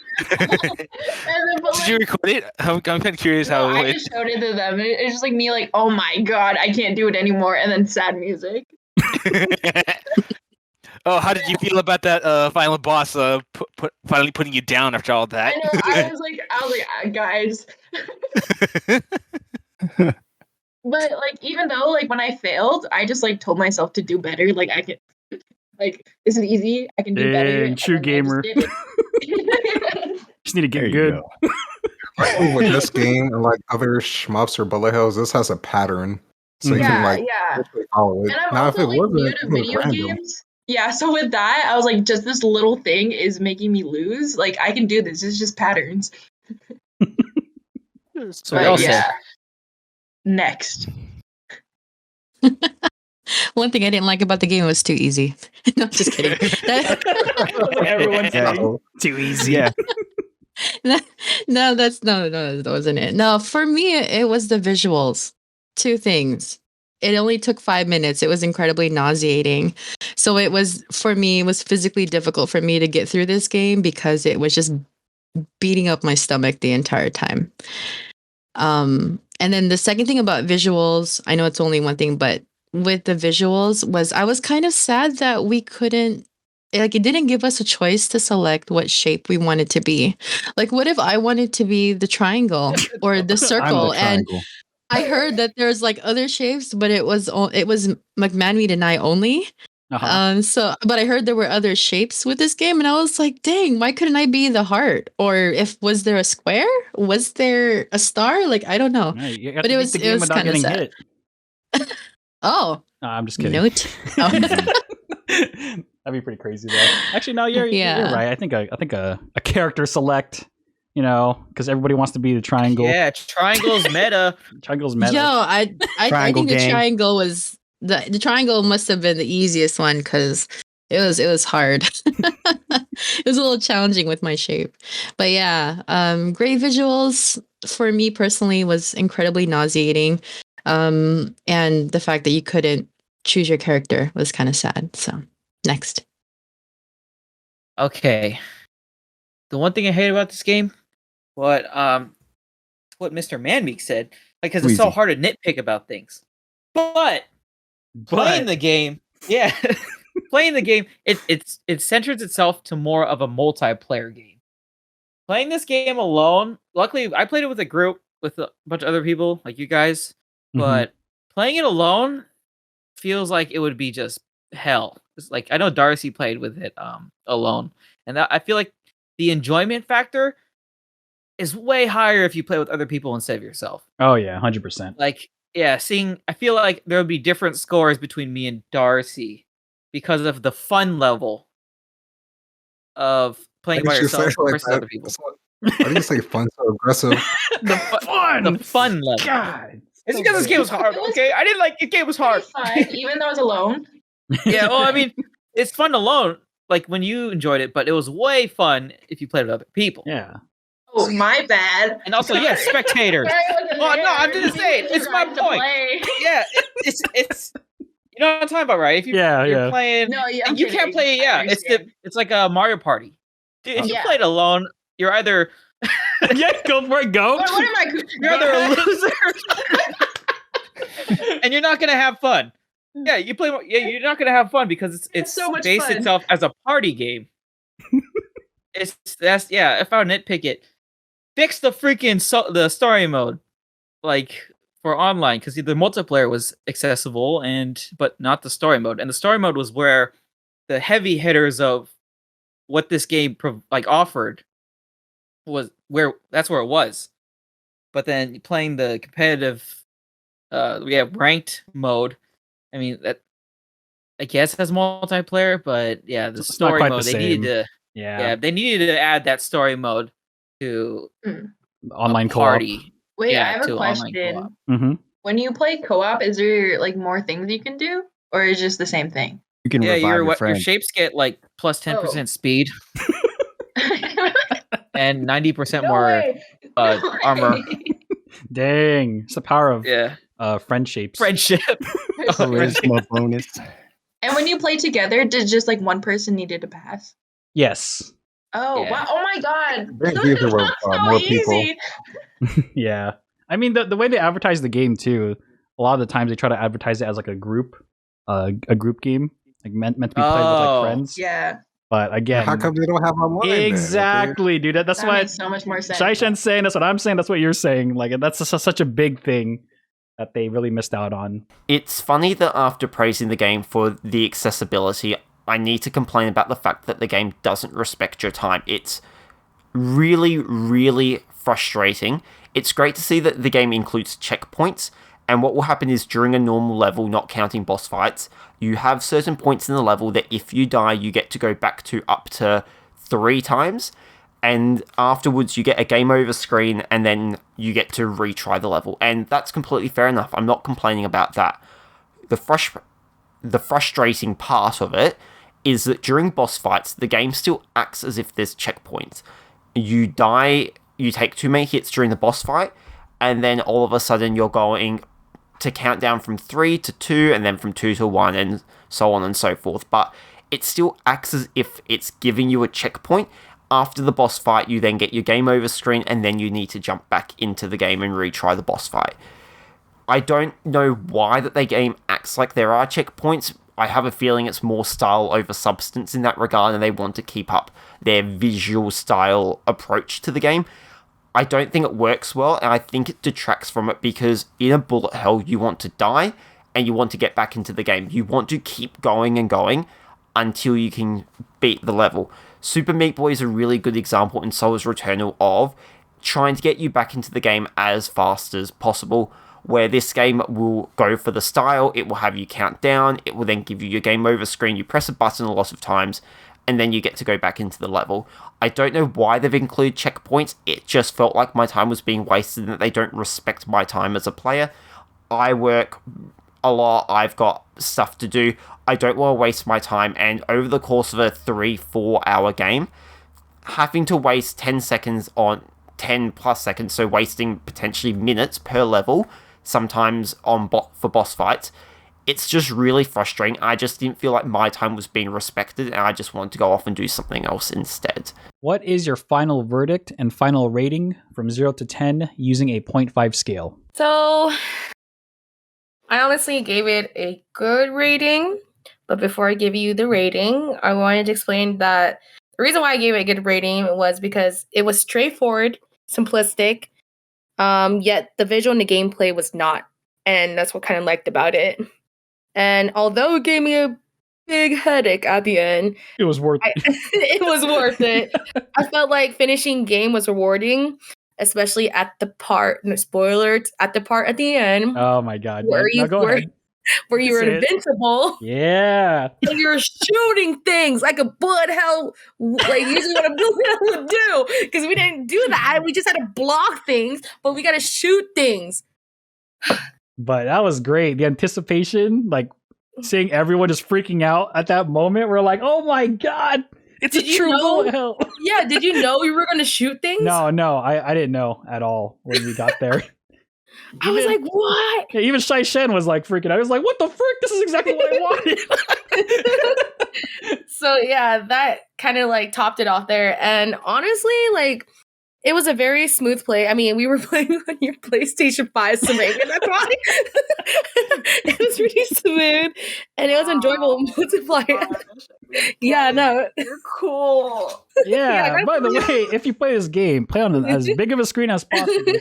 Speaker 3: you record it? I'm kind of curious how.
Speaker 7: I just showed it to them. It's just me oh my god, I can't do it anymore, and then sad music.
Speaker 3: Oh, how did you feel about that final boss finally putting you down after all that?
Speaker 7: I know, I was like, guys. But even though when I failed, I just told myself to do better. I can, this is easy. I can do better.
Speaker 1: True gamer. Just need to get good.
Speaker 6: With this game and other shmups or bullet hells, this has a pattern, so you can follow it.
Speaker 7: And I'm
Speaker 6: now,
Speaker 7: also
Speaker 6: if it wasn't,
Speaker 7: new to video games. Yeah, so with that, I was just this little thing is making me lose. I can do this. It's just patterns.
Speaker 9: So we all said.
Speaker 7: Next.
Speaker 8: One thing I didn't like about the game was too easy. No, just kidding.
Speaker 1: Everyone's too easy.
Speaker 5: Yeah.
Speaker 8: No, that wasn't it. No, for me, it was the visuals. Two things. It only took 5 minutes. It was incredibly nauseating. So it was physically difficult for me to get through this game because it was just beating up my stomach the entire time. And then the second thing about visuals, I know it's only one thing, but with the visuals was I was kind of sad that we couldn't, it didn't give us a choice to select what shape we wanted to be. What if I wanted to be the triangle or the circle? And I heard that there's other shapes, but it was McManmeat and I only. But I heard there were other shapes with this game, and I was like, dang, why couldn't I be the heart? Or was there a square? Was there a star? I don't know.
Speaker 1: Right,
Speaker 8: but it was kind of sad. Oh.
Speaker 1: No, I'm just kidding.
Speaker 8: Note.
Speaker 1: That'd be pretty crazy though. Actually, no, you're
Speaker 8: Yeah.
Speaker 1: right. I think a character select, because everybody wants to be the triangle.
Speaker 9: Yeah, triangle's meta.
Speaker 1: Triangle's meta.
Speaker 8: Yo, I
Speaker 5: Triangle
Speaker 8: think the
Speaker 5: gang.
Speaker 8: triangle was the triangle must have been the easiest one because it was hard. It was a little challenging with my shape, but yeah, great visuals for me personally was incredibly nauseating, and the fact that you couldn't choose your character was kind of sad. So next.
Speaker 9: Okay. The one thing I hate about this game, what Mr. Manmeek said, because it's so
Speaker 5: Wheezy.
Speaker 9: hard to nitpick about things. But playing the game, yeah, playing the game, it centers itself to more of a multiplayer game. Playing this game alone, luckily I played it with a group with a bunch of other people like you guys, but playing it alone feels like it would be just hell. It's like I know Darcy played with it alone, and I feel like the enjoyment factor is way higher if you play with other people instead of yourself.
Speaker 1: Oh yeah, 100%.
Speaker 9: Like, yeah, I feel like there would be different scores between me and Darcy because of the fun level of playing by yourself versus other people.
Speaker 6: Why do you say fun so aggressive?
Speaker 9: The fun level.
Speaker 1: God.
Speaker 9: It's because this game was hard, okay? I didn't like the game was hard.
Speaker 7: Fine, even though I was alone.
Speaker 9: Yeah, well, I mean, it's fun alone, like when you enjoyed it, but it was way fun if you played with other people.
Speaker 1: Yeah.
Speaker 7: Oh, my bad.
Speaker 9: And also, yeah, spectators. Well, no, I'm just saying, it's my point. Yeah, it's you know what I'm talking about, right? If you're playing,
Speaker 7: no, yeah,
Speaker 9: you can't play. Yeah, it's like a Mario Party. Dude, if you played alone, you're either
Speaker 1: Yeah, go for it, go.
Speaker 7: What am I?
Speaker 9: you're either a loser, and you're not gonna have fun. Yeah, you play. Yeah, you're not gonna have fun because it's
Speaker 7: so much
Speaker 9: based
Speaker 7: fun.
Speaker 9: itself as a party game. If I would nitpick it, fix the freaking the story mode, like for online, because the multiplayer was accessible but not the story mode, and the story mode was where the heavy hitters of what this game offered that's where it was. But then playing the competitive, ranked mode. I mean that I guess has multiplayer, but yeah, the
Speaker 1: It's not
Speaker 9: story
Speaker 1: quite
Speaker 9: mode
Speaker 1: the
Speaker 9: they needed
Speaker 1: same.
Speaker 9: to they needed to add that story mode to
Speaker 1: Online co-op.
Speaker 9: party.
Speaker 7: Wait,
Speaker 9: Yeah,
Speaker 7: I have
Speaker 9: to
Speaker 7: a
Speaker 9: online
Speaker 7: question.
Speaker 9: co-op.
Speaker 1: Mm-hmm.
Speaker 7: When you play co-op, is there like more things you can do, or is it just the same thing?
Speaker 5: You can
Speaker 9: Yeah,
Speaker 5: revive your friend.
Speaker 9: your shapes get like plus 10% speed and 90% more armor.
Speaker 1: Dang, it's the power of
Speaker 9: Yeah,
Speaker 1: friendships.
Speaker 9: friendship.
Speaker 5: Charisma bonus.
Speaker 7: And when you play together, did just like one person needed to pass?
Speaker 1: Yes.
Speaker 7: Oh
Speaker 9: Yeah.
Speaker 7: wow! Oh my god!
Speaker 5: Very easy with,
Speaker 7: That's so
Speaker 5: more people.
Speaker 7: easy.
Speaker 1: Yeah. I mean, the way they advertise the game too, a lot of the times they try to advertise it as like a group game, like meant to be played with like friends.
Speaker 7: Yeah,
Speaker 1: But again,
Speaker 6: How come they don't have online? then, okay?
Speaker 1: exactly, dude. That's
Speaker 7: that
Speaker 1: why
Speaker 7: makes so much more sense.
Speaker 1: Shaishan's saying. That's what I'm saying. That's what you're saying. Like that's such a big thing that they really missed out on.
Speaker 10: It's funny that after praising the game for the accessibility, I need to complain about the fact that the game doesn't respect your time. It's really, really frustrating. It's great to see that the game includes checkpoints, and what will happen is during a normal level, not counting boss fights, you have certain points in the level that if you die, you get to go back to up to 3 times, and afterwards you get a game over screen, and then you get to retry the level, and that's completely fair enough. I'm not complaining about that. The frustrating part of it is that during boss fights, the game still acts as if there's checkpoints. You die, you take too many hits during the boss fight, and then all of a sudden you're going to count down from 3 to 2, and then from 2 to 1, and so on and so forth. But it still acts as if it's giving you a checkpoint. After the boss fight, you then get your game over screen, and then you need to jump back into the game and retry the boss fight. I don't know why that the game acts like there are checkpoints. I have a feeling it's more style over substance in that regard, and they want to keep up their visual style approach to the game. I don't think it works well, and I think it detracts from it because in a bullet hell, you want to die, and you want to get back into the game. You want to keep going and going until you can beat the level. Super Meat Boy is a really good example, and so is Returnal, of trying to get you back into the game as fast as possible where this game will go for the style, it will have you count down, it will then give you your game over screen, you press a button a lot of times, and then you get to go back into the level. I don't know why they've included checkpoints, it just felt like my time was being wasted and that they don't respect my time as a player. I work a lot, I've got stuff to do, I don't want to waste my time, and over the course of a 3-4 hour game, having to waste 10 plus seconds, so wasting potentially minutes per level, sometimes for boss fights, it's just really frustrating. I just didn't feel like my time was being respected, and I just wanted to go off and do something else instead.
Speaker 1: What is your final verdict and final rating from 0 to 10 using a 0.5 scale?
Speaker 2: So, I honestly gave it a good rating, but before I give you the rating, I wanted to explain that the reason why I gave it a good rating was because it was straightforward, simplistic, yet the visual and the gameplay was not, and that's what I kind of liked about it. And although it gave me a big headache at the end,
Speaker 1: it was worth it.
Speaker 2: It was worth it. I felt like finishing game was rewarding, especially at the part, no spoilers, at the part at the end.
Speaker 1: Oh my god.
Speaker 2: Where you were invincible.
Speaker 1: Yeah.
Speaker 2: And you're shooting things like a bullet hell, like usually what a bullet hell would do. Because we didn't do that. We just had to block things, but we got to shoot things.
Speaker 1: But that was great. The anticipation, like seeing everyone just freaking out at that moment. We're like, oh my god, it's a true bullet hell.
Speaker 2: Yeah, did you know we were going to shoot things?
Speaker 1: No, I didn't know at all when we got there.
Speaker 2: I was like, what?
Speaker 1: Yeah, even Shai Shen was like freaking out. I was like, what the frick? This is exactly what I wanted.
Speaker 2: So yeah, that kind of like topped it off there. And honestly, like, it was a very smooth play. I mean, we were playing on your PlayStation 5, so maybe that's why. It was really smooth, and it was enjoyable multiplayer. Yeah, no.
Speaker 4: You're cool.
Speaker 1: Yeah, by the way, if you play this game, play on as big of a screen as possible.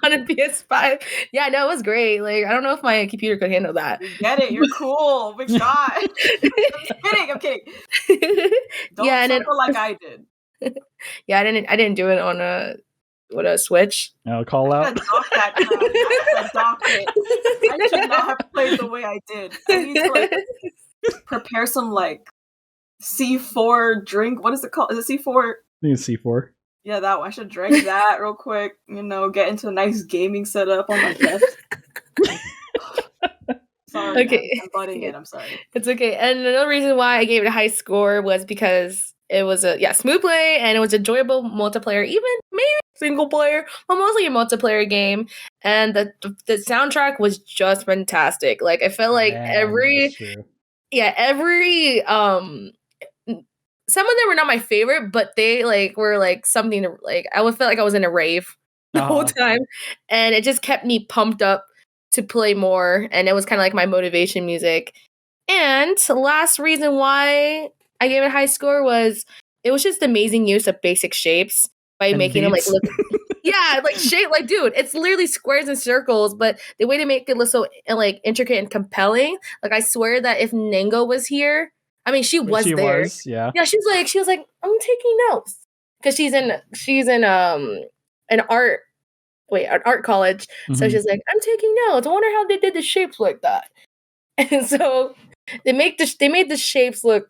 Speaker 2: On a PS5. Yeah, no, it was great. Like, I don't know if my computer could handle that.
Speaker 4: You get it. You're cool. Oh my god. I'm kidding. Don't circle like I did.
Speaker 2: Yeah, I didn't do it on a Switch.
Speaker 1: No, call out.
Speaker 4: I should not have played the way I did. I need to like prepare some like C4 drink. What is it called? Is it C4?
Speaker 1: I think it's C4.
Speaker 4: Yeah, that one. I should drink that real quick. You know, get into a nice gaming setup on my desk. Sorry,
Speaker 2: okay.
Speaker 4: I'm butting in. I'm sorry.
Speaker 2: It's okay. And another reason why I gave it a high score was because it was a smooth play and it was enjoyable multiplayer, even maybe single player, but mostly a multiplayer game. And the soundtrack was just fantastic. Like, I felt like every some of them were not my favorite, but they like were like something to like. I would feel like I was in a rave the whole time, and it just kept me pumped up to play more. And it was kind of like my motivation music. And the last reason why I gave it a high score was it was just amazing use of basic shapes by making them like look. Yeah, like shape, like dude, it's literally squares and circles, but the way to make it look so like intricate and compelling. Like, I swear that if Nango was here. I mean, she was there.
Speaker 1: Yeah.
Speaker 2: Yeah, she was like, I'm taking notes. Because she's in an art college. Mm-hmm. So she's like, I'm taking notes. I wonder how they did the shapes like that. And so they made the shapes look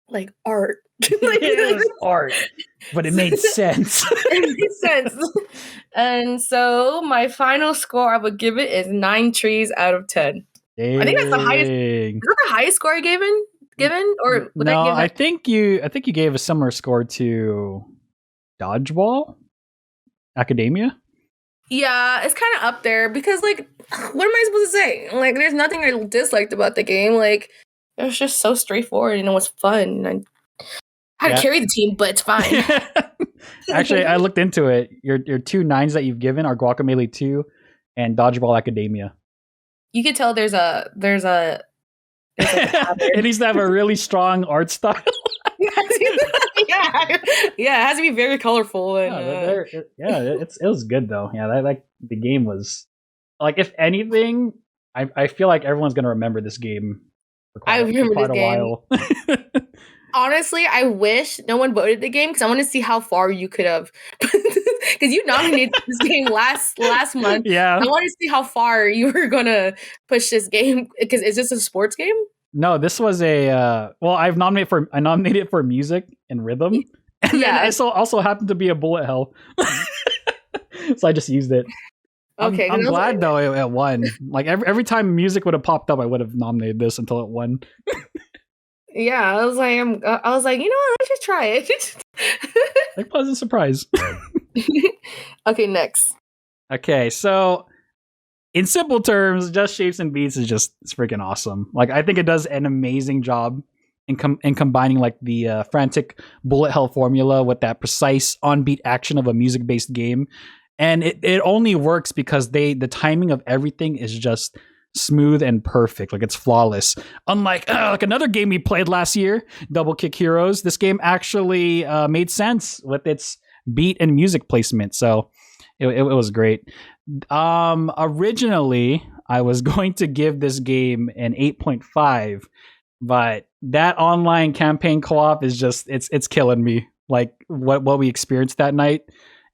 Speaker 2: like art.
Speaker 1: Like, it was art, but it made sense.
Speaker 2: It made sense. And so my final score I would give it is 9 trees out of 10. Dang. I think that's the highest. Is that the highest score I've given? Or would
Speaker 1: no, I think you gave a similar score to Dodgeball Academia.
Speaker 2: Yeah, it's kind of up there because, like, what am I supposed to say? Like, there's nothing I disliked about the game. Like, it was just so straightforward and it was fun. And I had to carry the team, but it's fine.
Speaker 1: Actually, I looked into it. Your 2 9s that you've given are Guacamelee 2 and Dodgeball Academia.
Speaker 2: You could tell there's a
Speaker 1: it needs to have a really strong art style.
Speaker 2: yeah, it has to be very colorful. And
Speaker 1: it was good though. Yeah, like the game was like, if anything, I feel like everyone's gonna remember this game for quite a while.
Speaker 2: Honestly, I wish no one voted the game because I want to see how far you could have because you nominated this game last month.
Speaker 1: Yeah.
Speaker 2: I want to see how far you were gonna push this game. Because is this a sports game?
Speaker 1: No, this was a well, I nominated it for music and rhythm. And
Speaker 2: Yeah.
Speaker 1: then it also happened to be a bullet hell. So I just used it.
Speaker 2: Okay,
Speaker 1: I'm
Speaker 2: 'cause I was
Speaker 1: glad
Speaker 2: like-
Speaker 1: though it won. Like every time music would have popped up, I would have nominated this until it won.
Speaker 2: Yeah, I was like, you know what? Let's just try it.
Speaker 1: Like pleasant surprise.
Speaker 2: Okay, next.
Speaker 1: Okay, so in simple terms, Just Shapes and Beats is it's freaking awesome. Like I think it does an amazing job in combining like the frantic bullet hell formula with that precise on-beat action of a music-based game. And it only works because the timing of everything is just smooth and perfect. Like it's flawless. Unlike like another game we played last year, Double Kick Heroes, this game actually made sense with its beat and music placement. So it was great. Originally, I was going to give this game an 8.5, but that online campaign co-op is just it's killing me. Like what we experienced that night,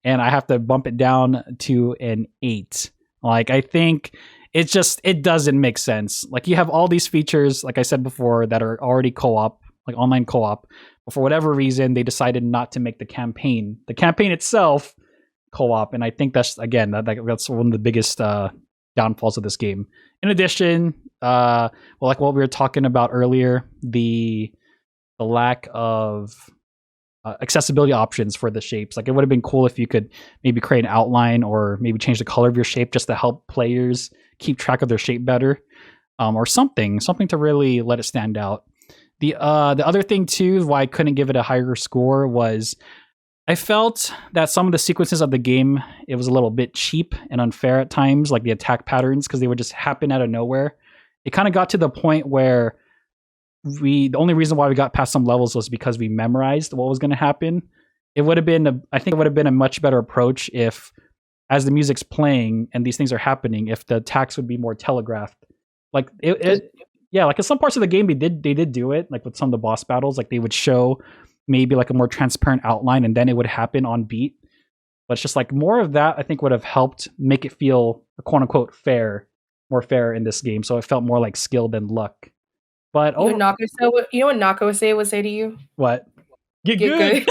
Speaker 1: and I have to bump it down to an 8. Like I think it doesn't make sense. Like you have all these features, like I said before, that are already co-op, like online co-op. But for whatever reason, they decided not to make the campaign itself co-op, and I think that's again that's one of the biggest downfalls of this game. In addition, well, like what we were talking about earlier, the lack of accessibility options for the shapes. Like it would have been cool if you could maybe create an outline or maybe change the color of your shape just to help players keep track of their shape better, or something to really let it stand out. The other thing too, why I couldn't give it a higher score was I felt that some of the sequences of the game, it was a little bit cheap and unfair at times, like the attack patterns, because they would just happen out of nowhere. It kind of got to the point where the only reason why we got past some levels was because we memorized what was going to happen. I think it would have been a much better approach if, as the music's playing and these things are happening, if the attacks would be more telegraphed. Like like in some parts of the game they did do it, like with some of the boss battles, like they would show maybe like a more transparent outline and then it would happen on beat. But it's just like more of that I think would have helped make it feel quote unquote more fair in this game. So it felt more like skill than luck. But
Speaker 2: you know what Nako would say to you?
Speaker 1: What? Get good.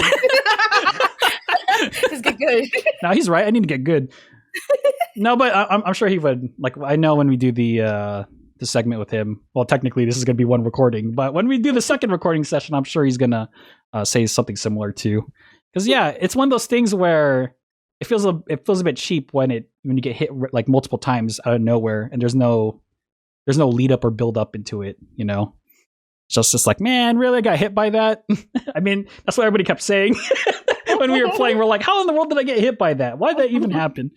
Speaker 2: Just get good.
Speaker 1: No, he's right. I need to get good. No, but I'm sure he would. Like I know when we do the segment with him. Well, technically this is going to be one recording, but when we do the second recording session, I'm sure he's going to say something similar too. Because yeah, it's one of those things where it feels a bit cheap when you get hit like multiple times out of nowhere, and there's no lead up or build up into it. You know, it's just like, man, really, I got hit by that. I mean, that's what everybody kept saying when we were playing. We're like, how in the world did I get hit by that? Why did that even happen?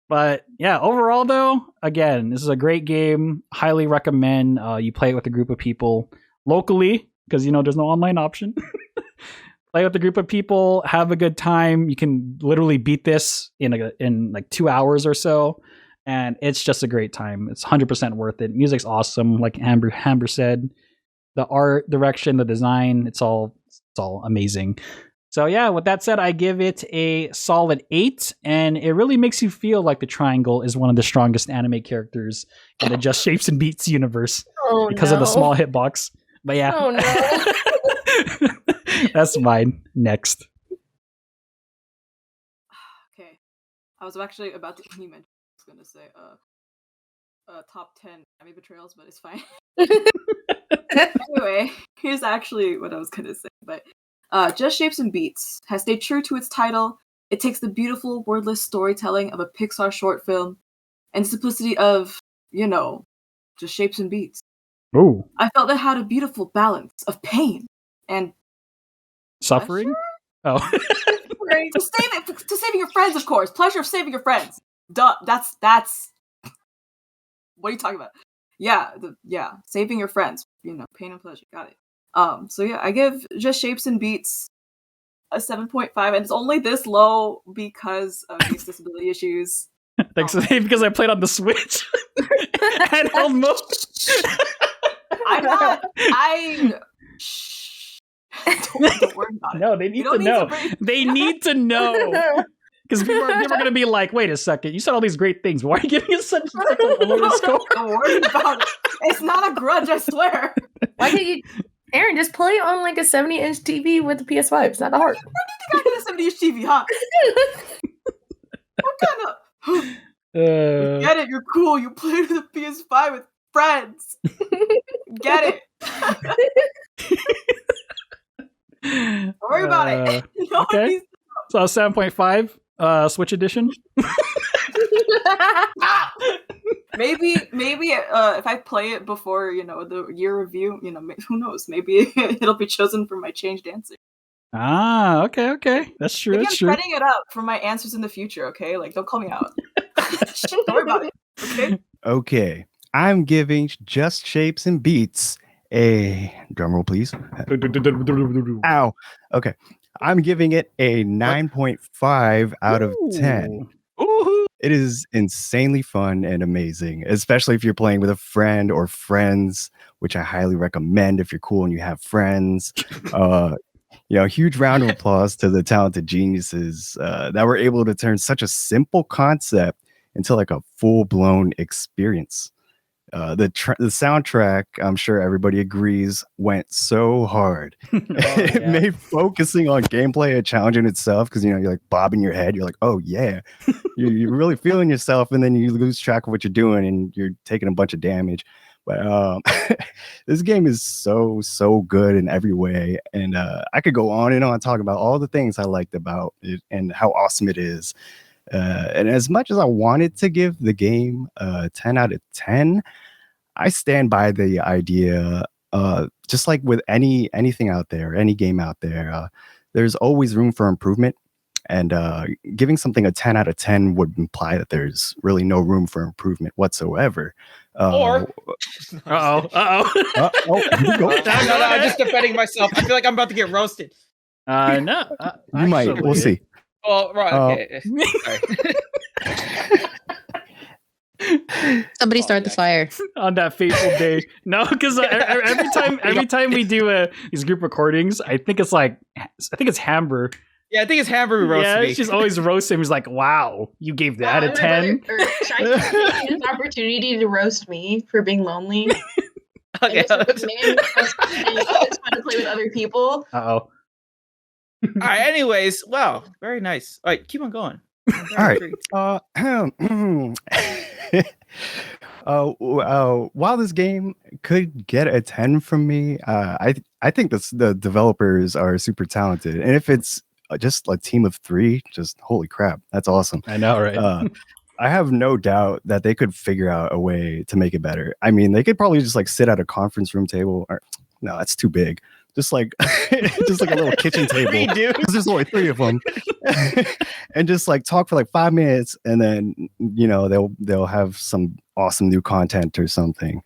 Speaker 1: But yeah, overall though, again, this is a great game. Highly recommend you play it with a group of people locally, because there's no online option. Play with a group of people, have a good time. You can literally beat this in like 2 hours or so, and it's just a great time. It's 100% worth it. Music's awesome, like Amber said. The art, direction, the design, it's all amazing. So yeah, with that said, I give it a solid 8, and it really makes you feel like the Triangle is one of the strongest anime characters in the Just Shapes and Beats universe because of the small hitbox. But yeah.
Speaker 2: Oh no.
Speaker 1: That's mine. Next.
Speaker 4: Okay. I was actually about to mention, I was gonna say top 10 anime betrayals, but it's fine. Anyway, here's actually what I was gonna say. But Just Shapes and Beats has stayed true to its title. It takes the beautiful wordless storytelling of a Pixar short film and simplicity of, just shapes and beats.
Speaker 1: Ooh.
Speaker 4: I felt it had a beautiful balance of pain and
Speaker 1: suffering.
Speaker 4: Pleasure? Oh. to saving your friends, of course. Pleasure of saving your friends. Duh. That's. What are you talking about? Yeah, saving your friends. Pain and pleasure. Got it. So yeah, I give Just Shapes and Beats a 7.5, and it's only this low because of these disability issues.
Speaker 1: Thanks, because I played on the Switch. Handheld mode.
Speaker 4: I'm not. Don't worry about it.
Speaker 1: No, they need to know. They need to know. Because people are going to be like, wait a second, you said all these great things. Why are you giving us such a low score?
Speaker 4: Don't worry about it. It's not a grudge, I swear.
Speaker 2: Why can't you, Aaron, just play on like a 70-inch TV with the PS5. It's not that hard.
Speaker 4: When do you think I get a 70-inch TV, huh? What kind of... Get it, you're cool. You play with the PS5 with friends. Get it. Don't worry about it.
Speaker 1: Okay. So 7.5 Switch edition.
Speaker 4: Maybe if I play it before, the year review, who knows? Maybe it'll be chosen for my changed answer.
Speaker 1: Ah, okay. That's true.
Speaker 4: Maybe
Speaker 1: That's
Speaker 4: I'm
Speaker 1: true.
Speaker 4: setting it up for my answers in the future, okay? Like, don't call me out. Don't worry about it, okay?
Speaker 5: Okay. I'm giving Just Shapes and Beats a drumroll, please. Ow. Okay. I'm giving it a 9.5 out of 10.
Speaker 1: Ooh.
Speaker 5: It is insanely fun and amazing, especially if you're playing with a friend or friends, which I highly recommend if you're cool and you have friends. Huge round of applause to the talented geniuses that were able to turn such a simple concept into like a full-blown experience. The soundtrack, I'm sure everybody agrees, went so hard. It made focusing on gameplay a challenge in itself because you're like bobbing your head. You're like, oh yeah, you're really feeling yourself, and then you lose track of what you're doing, and you're taking a bunch of damage. But this game is so good in every way, and I could go on and on talking about all the things I liked about it and how awesome it is. And as much as I wanted to give the game a 10 out of 10, I stand by the idea, just like with anything out there, any game out there, there's always room for improvement. And giving something a 10 out of 10 would imply that there's really no room for improvement whatsoever.
Speaker 9: Or
Speaker 1: no,
Speaker 9: I'm just defending myself. I feel like I'm about to get roasted.
Speaker 1: No,
Speaker 5: you might. We'll see.
Speaker 9: Oh, right. Okay.
Speaker 8: Somebody start the fire
Speaker 1: on that fateful day. No, because every time we do these group recordings, I think it's Hamber.
Speaker 9: Yeah, I think it's Hamber who roasted me.
Speaker 1: She's always roasting. He's like, "Wow, you gave that a 10."
Speaker 7: Should I take this opportunity to roast me for being lonely?
Speaker 9: Okay.
Speaker 7: It's fun to play with other people.
Speaker 1: Uh-oh.
Speaker 9: All right. Anyways, wow, very nice. All right, keep on going.
Speaker 5: All right. While this game could get a 10 from me, I think the developers are super talented, and if it's just a team of 3, just holy crap, that's awesome.
Speaker 1: I know, right?
Speaker 5: I have no doubt that they could figure out a way to make it better. I mean, they could probably just like sit at a conference room table, or no, that's too big. Just like a little kitchen table. Because there's only 3 of them, and just like talk for like 5 minutes, and then they'll have some awesome new content or something.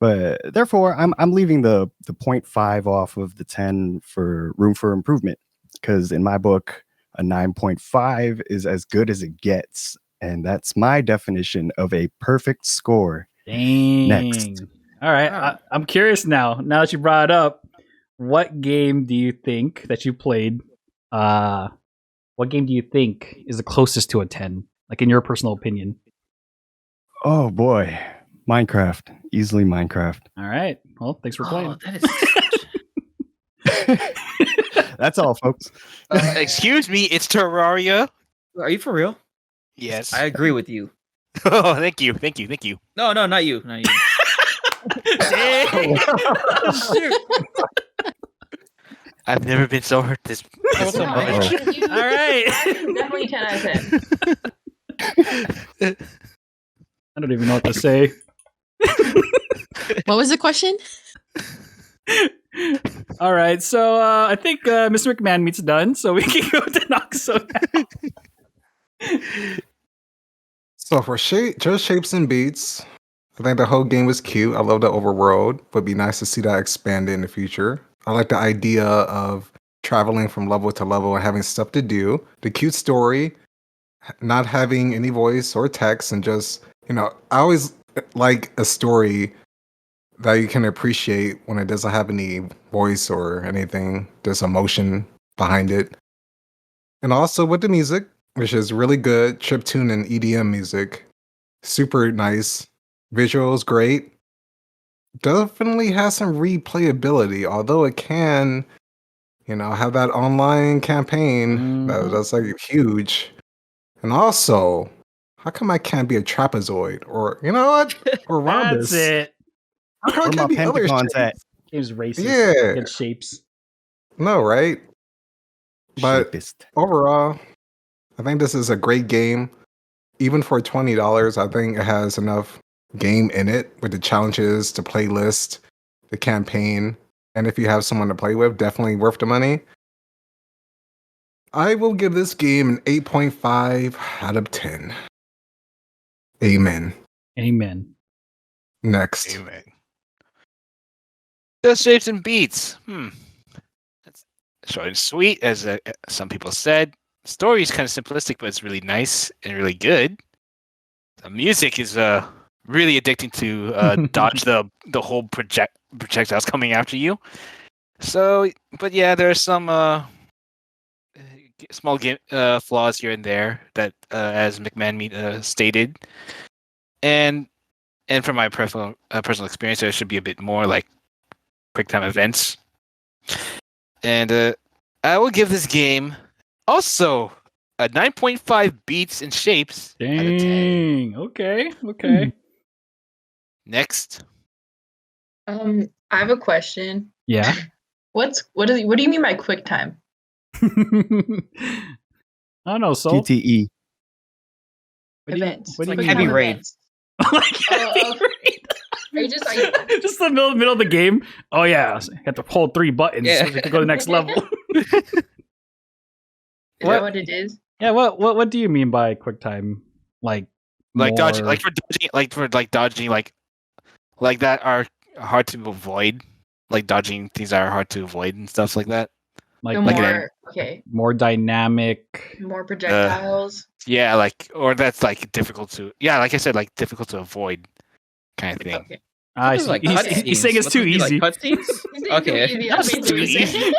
Speaker 5: But therefore, I'm leaving the 0.5 off of the 10 for room for improvement, because in my book, a 9.5 is as good as it gets, and that's my definition of a perfect score.
Speaker 1: Dang.
Speaker 5: Next.
Speaker 1: All right, I'm curious now. Now that you brought it up, what game do you think that you played? What game do you think is the closest to a 10? Like in your personal opinion?
Speaker 5: Oh boy, Minecraft. Easily Minecraft.
Speaker 1: All right. Well, thanks for playing.
Speaker 5: That's all, folks.
Speaker 3: Excuse me, it's Terraria.
Speaker 9: Are you for real?
Speaker 3: Yes.
Speaker 9: I agree with you.
Speaker 3: Oh, thank you.
Speaker 9: No, not you. Not you.
Speaker 3: Shoot. I've never been so hurt this so much.
Speaker 1: All right.
Speaker 7: Definitely 10 out of 10.
Speaker 1: I don't even know what to say.
Speaker 8: What was the question?
Speaker 1: All right, so I think Mr. McMahon meets done, so we can go to Noxo now.
Speaker 6: So for just Shapes and Beats, I think the whole game was cute. I love the overworld. Would be nice to see that expanded in the future. I like the idea of traveling from level to level and having stuff to do. The cute story, not having any voice or text, and just, I always like a story that you can appreciate when it doesn't have any voice or anything. There's emotion behind it. And also with the music, which is really good, chiptune and EDM music. Super nice. Visuals great. Definitely has some replayability, although it can, have that online campaign that's like huge. And also, how come I can't be a trapezoid? Or you know what? Or rhombus?
Speaker 1: That's it.
Speaker 6: How come I
Speaker 5: Where my
Speaker 6: can't be other
Speaker 5: pentagons at?
Speaker 6: shapes?
Speaker 1: Game's racist.
Speaker 6: Yeah.
Speaker 1: Against shapes.
Speaker 6: No, right? But
Speaker 5: Shapist.
Speaker 6: overall, I think this is a great game. Even for $20, I think it has enough game in it with the challenges, the playlist, the campaign. And if you have someone to play with, definitely worth the money. I will give this game an 8.5 out of 10. Amen.
Speaker 1: Amen.
Speaker 6: Next.
Speaker 3: Amen. Just shapes and beats. That's short and sweet, as some people said. Story is kind of simplistic, but it's really nice and really good. The music is really addicting to dodge the whole projectiles coming after you. So, but yeah, there are some small flaws here and there that, as McMahon stated, and from my personal experience, there should be a bit more like quick time events. And I will give this game also a 9.5 beats and shapes.
Speaker 1: Dang. Okay.
Speaker 3: Next.
Speaker 7: I have a question.
Speaker 1: Yeah.
Speaker 7: What do you mean by quick time?
Speaker 1: I don't know. So
Speaker 5: QTE.
Speaker 7: Events.
Speaker 1: What do you
Speaker 7: Quick
Speaker 1: mean?
Speaker 7: time
Speaker 9: Heavy rain.
Speaker 7: events. Are you just like
Speaker 1: just the middle of the game? Oh yeah, you have to hold 3 buttons to go to the next level.
Speaker 7: Is that what it is?
Speaker 1: Yeah. What do you mean by quick time? Like
Speaker 3: Dodging, dodging, like that are hard to avoid, like dodging things that are hard to avoid and stuff like that.
Speaker 1: Like,
Speaker 7: So
Speaker 3: like
Speaker 7: more
Speaker 1: more dynamic.
Speaker 7: more projectiles.
Speaker 3: Yeah, or that's like difficult to. Yeah, like I said, like difficult to avoid, kind of thing.
Speaker 7: Okay.
Speaker 1: He's saying it's too easy.
Speaker 9: Cutscenes? Okay.
Speaker 3: That's too easy.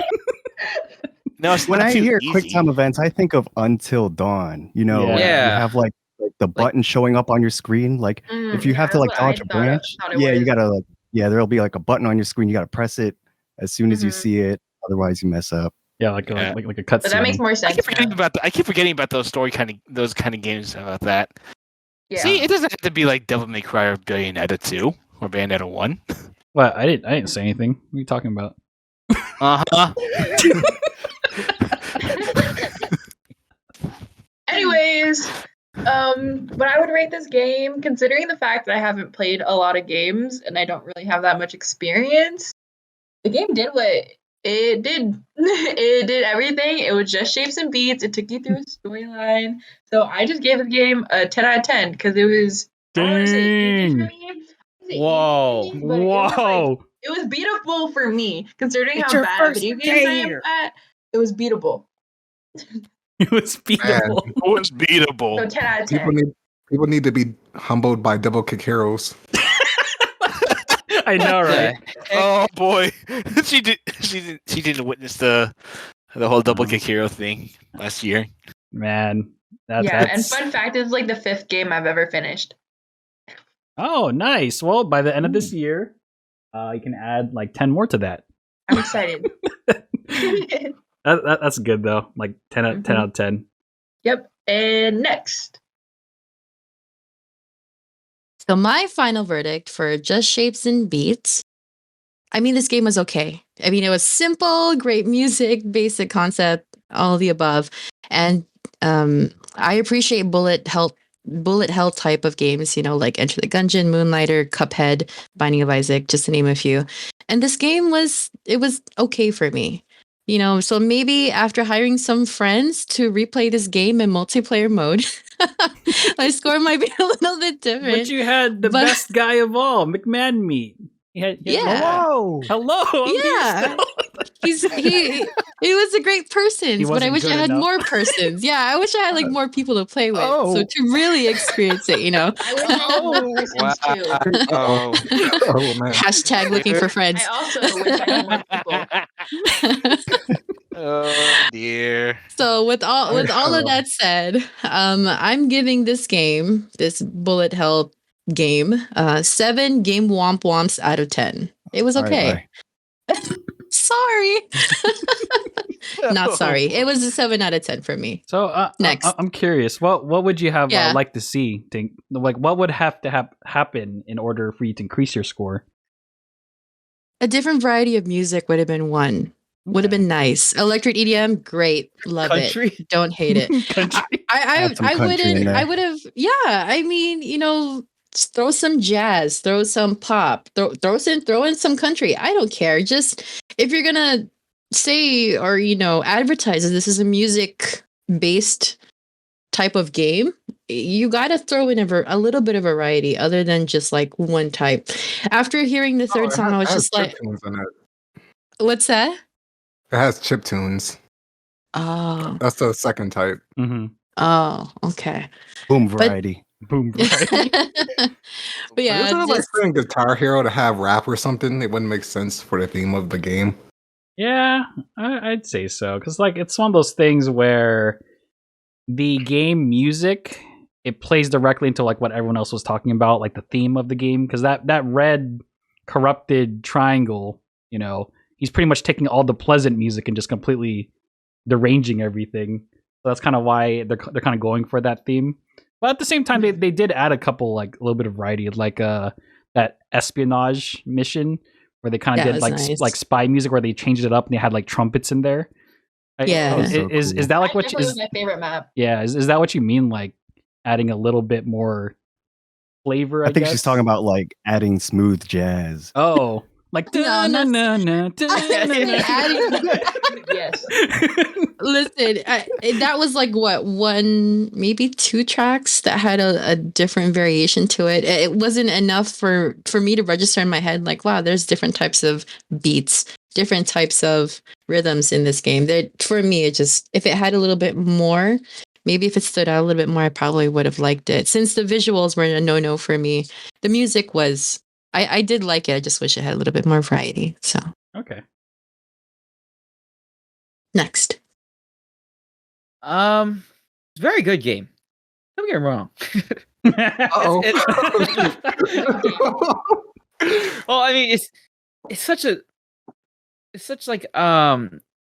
Speaker 3: No, it's
Speaker 5: When
Speaker 3: not
Speaker 5: I
Speaker 3: too
Speaker 5: hear
Speaker 3: easy.
Speaker 5: quick time events, I think of Until Dawn. You know,
Speaker 1: Yeah.
Speaker 5: you
Speaker 9: Yeah.
Speaker 5: have like the button showing up on your screen. Like if you have to
Speaker 7: that's
Speaker 5: like
Speaker 7: what I
Speaker 5: dodge a
Speaker 7: thought
Speaker 5: branch,
Speaker 7: it
Speaker 5: you
Speaker 7: was.
Speaker 5: gotta there'll be like a button on your screen. You gotta press it as soon as you see it. Otherwise, you mess up.
Speaker 1: Yeah, like a cutscene.
Speaker 7: But that makes more
Speaker 3: I
Speaker 7: sense.
Speaker 3: keep forgetting about those those kind of games about that.
Speaker 7: Yeah.
Speaker 3: See, it doesn't have to be like Devil May Cry or Bayonetta 2 or Bayonetta 1.
Speaker 1: Well, I didn't say anything. What are you talking about?
Speaker 7: Anyways, but I would rate this game, considering the fact that I haven't played a lot of games and I don't really have that much experience. The game did what it did. It did everything. It was just shapes and beats. It took you through a storyline. So I just gave the game a 10 out of 10 because it was.
Speaker 1: Dang.
Speaker 9: Whoa.
Speaker 7: It was beatable for me, considering
Speaker 9: It's
Speaker 7: how
Speaker 9: your
Speaker 7: bad
Speaker 9: first
Speaker 7: video games I am
Speaker 9: game.
Speaker 7: at. It was beatable.
Speaker 1: It was beatable.
Speaker 3: It was beatable.
Speaker 7: So 10 out of 10.
Speaker 6: People need to be humbled by double kick heroes.
Speaker 1: I know, right?
Speaker 3: Oh boy, she didn't witness the whole double kick hero thing last year.
Speaker 1: Man,
Speaker 7: And
Speaker 1: that's...
Speaker 7: fun fact, it's like the 5th game I've ever finished.
Speaker 1: Oh, nice. Well, by the end of this year, you can add like 10 more to that.
Speaker 7: I'm excited.
Speaker 1: That's good though. Like 10 out of 10.
Speaker 7: Yep. And next.
Speaker 8: So my final verdict for Just Shapes and Beats. I mean, this game was okay. I mean, it was simple, great music, basic concept, all the above. And I appreciate bullet hell type of games, like Enter the Gungeon, Moonlighter, Cuphead, Binding of Isaac, just to name a few. And this game was okay for me. So maybe after hiring some friends to replay this game in multiplayer mode, my score might be a little bit different.
Speaker 1: But you had the best guy of all, McMahon Meat.
Speaker 5: Hello.
Speaker 8: Yeah. He was a great person, but I wish I had more persons. Yeah, I wish I had like more people to play with. So to really experience it,
Speaker 7: I wish I had more persons too.
Speaker 6: Oh man.
Speaker 8: Hashtag looking for friends.
Speaker 7: I also wish I had more people.
Speaker 3: Oh dear.
Speaker 8: So with all of that said, I'm giving this game, this bullet hell game, 7 game womp womps out of 10. It was okay. Sorry. Not sorry. It was a 7 out of 10 for me.
Speaker 1: So
Speaker 8: next,
Speaker 1: I'm curious. What would you have liked to see? Like, what would have to happen in order for you to increase your score?
Speaker 8: A different variety of music would have been one. Would have been nice. Electric EDM, great, love it. Don't hate it. I would have. Yeah, I mean, throw some jazz, throw some pop, throw in some country. I don't care. Just if you're gonna say or advertise that this is a music based type of game, you got to throw in a little bit of variety other than just like one type. After hearing the third song, I was just like, what's that?
Speaker 6: It has chiptunes.
Speaker 8: Oh,
Speaker 6: that's the second type.
Speaker 1: Mm-hmm.
Speaker 8: Oh, okay.
Speaker 5: Boom variety.
Speaker 1: Boom variety.
Speaker 8: But yeah,
Speaker 6: isn't it like saying Guitar Hero to have rap or something? It wouldn't make sense for the theme of the game.
Speaker 1: Yeah, I'd say so, because like it's one of those things where the game music, it plays directly into like what everyone else was talking about, like the theme of the game, because that red corrupted triangle, he's pretty much taking all the pleasant music and just completely deranging everything. So that's kind of why they're kind of going for that theme. But at the same time, they did add a couple, like a little bit of variety, like that espionage mission where they kind of did like
Speaker 8: nice.
Speaker 1: Like spy music where they changed it up and they had like trumpets in there.
Speaker 8: Yeah,
Speaker 1: is that like what
Speaker 7: was my favorite map?
Speaker 1: Yeah, is that what you mean? Like adding a little bit more flavor?
Speaker 5: I think she's talking about like adding smooth jazz.
Speaker 1: Oh, like
Speaker 8: No,
Speaker 1: na na na.
Speaker 7: Yes.
Speaker 8: Listen, that was like what, one, maybe 2 tracks that had a different variation to it. It wasn't enough for me to register in my head like, wow, there's different types of beats, different types of rhythms in this game. For me, it just, if it had a little bit more, maybe if it stood out a little bit more, I probably would have liked it. Since the visuals were a no-no for me, the music was, I did like it. I just wish it had a little bit more variety. So
Speaker 1: Okay.
Speaker 8: Next.
Speaker 9: It's a very good game. Don't get me wrong.
Speaker 6: Uh-oh.
Speaker 9: Well, I mean, it's such like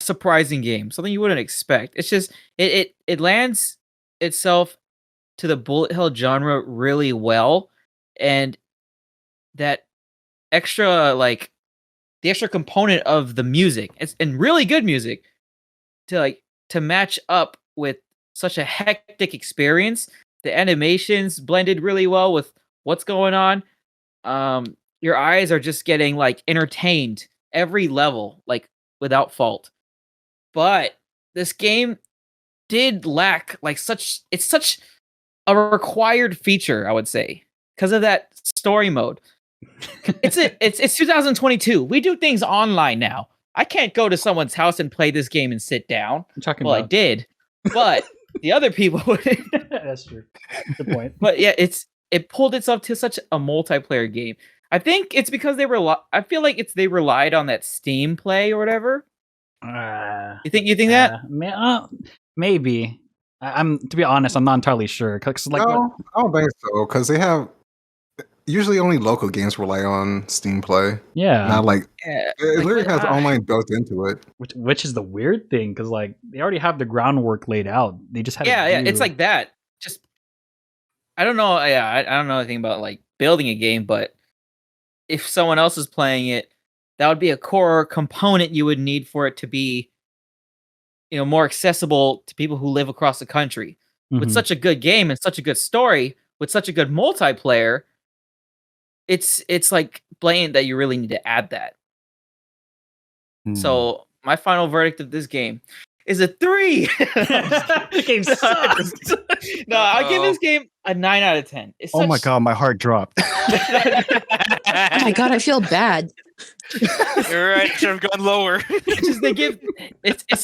Speaker 9: surprising game, something you wouldn't expect. It's just it lands itself to the bullet hell genre really well, and that extra like the extra component of the music, and really good music to match up with such a hectic experience. The animations blended really well with what's going on. Your eyes are just getting like entertained every level, like without fault. But this game did lack it's such a required feature, I would say, because of that story mode. It's 2022. We do things online now. I can't go to someone's house and play this game and sit down. I did, but the other people wouldn't.
Speaker 1: That's true. Good point.
Speaker 9: But yeah, it pulled itself to such a multiplayer game. I think it's because I feel like they relied on that Steam Play or whatever. You think that?
Speaker 1: Maybe. I'm to be honest, I'm not entirely sure. Like,
Speaker 6: no, I don't think so, because they have usually only local games rely on Steam Play.
Speaker 1: Yeah,
Speaker 6: not like it literally has online built into it.
Speaker 1: Which is the weird thing, because like they already have the groundwork laid out. They just had
Speaker 9: it's like that. Just I don't know. Yeah, I don't know anything about like building a game, but if someone else is playing it, that would be a core component you would need for it to be, more accessible to people who live across the country. Mm-hmm. With such a good game and such a good story, with such a good multiplayer, it's like blatant that you really need to add that. So my final verdict of this game is a 3.
Speaker 1: This game sucks.
Speaker 9: No, I'll give this game a 9 out of 10.
Speaker 5: Oh my god, my heart dropped.
Speaker 8: Oh my god, I feel bad.
Speaker 3: You're right. Should have gone lower.
Speaker 9: It's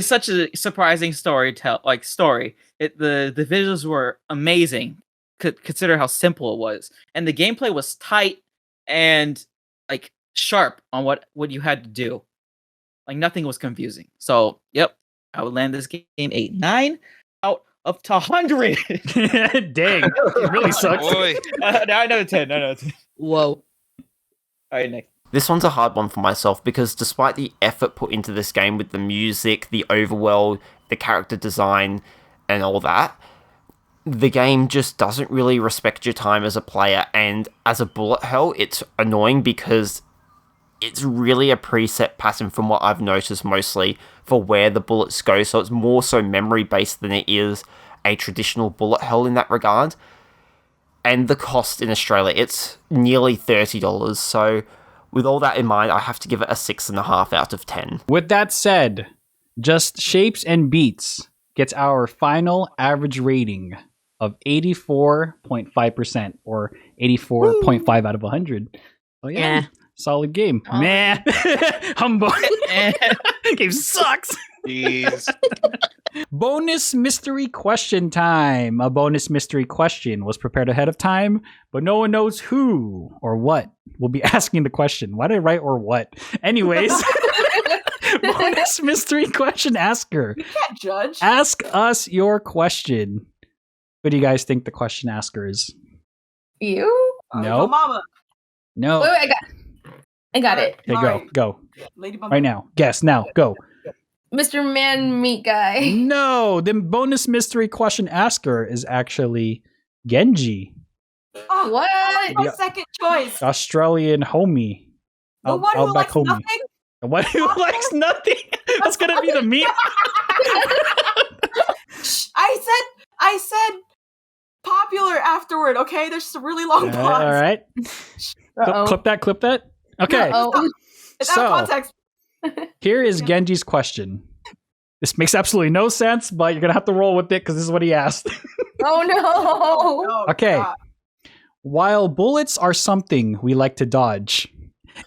Speaker 9: such a surprising story. The visuals were amazing. Consider how simple it was, and the gameplay was tight and like sharp on what you had to do. Like nothing was confusing. So, yep, I would land this game a 9 out of 100.
Speaker 1: Dang, it really sucks.
Speaker 3: Boy.
Speaker 9: Now another 10. Whoa. All right, next.
Speaker 10: This one's a hard one for myself because despite the effort put into this game with the music, the overworld, the character design, and all that, the game just doesn't really respect your time as a player, and as a bullet hell, it's annoying because it's really a preset pattern from what I've noticed mostly for where the bullets go, so it's more so memory-based than it is a traditional bullet hell in that regard. And the cost in Australia, it's nearly $30, so with all that in mind, I have to give it a 6.5 out of 10.
Speaker 1: With that said, Just Shapes and Beats gets our final average rating of 84.5% or 84.5 out of 100. Oh yeah. Solid game.
Speaker 8: Oh.
Speaker 1: Man. Humble. Game sucks.
Speaker 3: Jeez.
Speaker 1: Bonus mystery question time. A bonus mystery question was prepared ahead of time, but no one knows who or what will be asking the question. Why did I write or what? Anyways. Bonus mystery question asker.
Speaker 4: You can't judge.
Speaker 1: Ask us your question. Who do you guys think the question asker is?
Speaker 2: You?
Speaker 1: No.
Speaker 4: Your mama.
Speaker 1: No.
Speaker 2: Wait, I got it.
Speaker 1: Okay,
Speaker 4: Alright.
Speaker 1: go.
Speaker 4: Lady Bumble.
Speaker 1: Right now. Guess now. Go.
Speaker 2: Mr. Man Meat Guy.
Speaker 1: No, the bonus mystery question asker is actually Genji,
Speaker 4: Oh,
Speaker 2: What?
Speaker 4: that was my
Speaker 1: The-
Speaker 4: second choice.
Speaker 1: Australian homie.
Speaker 4: The one who likes nothing?
Speaker 1: The one who likes nothing. That's gonna be the meme.
Speaker 4: I said popular afterward, okay? There's just a really long pause.
Speaker 1: All right.
Speaker 2: Uh-oh.
Speaker 1: Clip that. Okay.
Speaker 2: Uh-oh.
Speaker 4: It's out of context.
Speaker 1: Here is Genji's question. This makes absolutely no sense, but you're gonna have to roll with it because this is what he asked.
Speaker 2: Oh no.
Speaker 4: Oh,
Speaker 1: Okay.
Speaker 4: God.
Speaker 1: While bullets are something we like to dodge,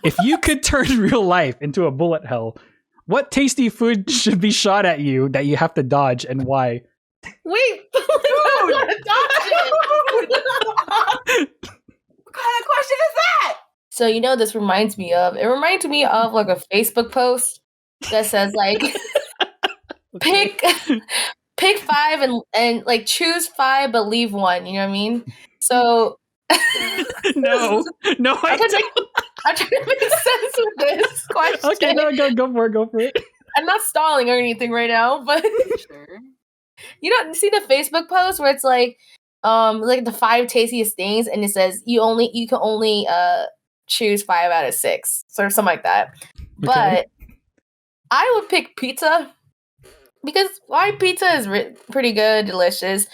Speaker 1: if you could turn real life into a bullet hell, what tasty food should be shot at you that you have to dodge and why?
Speaker 2: Wait.
Speaker 4: What kind of question is that?
Speaker 2: So you know this reminds me of? It reminds me of like a Facebook post that says like pick 5 and like choose 5 but leave 1, you know what I mean? So
Speaker 1: No,
Speaker 2: I'm trying to make sense with this question.
Speaker 1: Okay, no, go for it.
Speaker 2: I'm not stalling or anything right now, but
Speaker 4: Sure.
Speaker 2: you don't see the Facebook post where it's like the 5 tastiest things and it says you can only choose 5 out of 6 or something like that. But I would pick pizza because pizza is pretty good, delicious.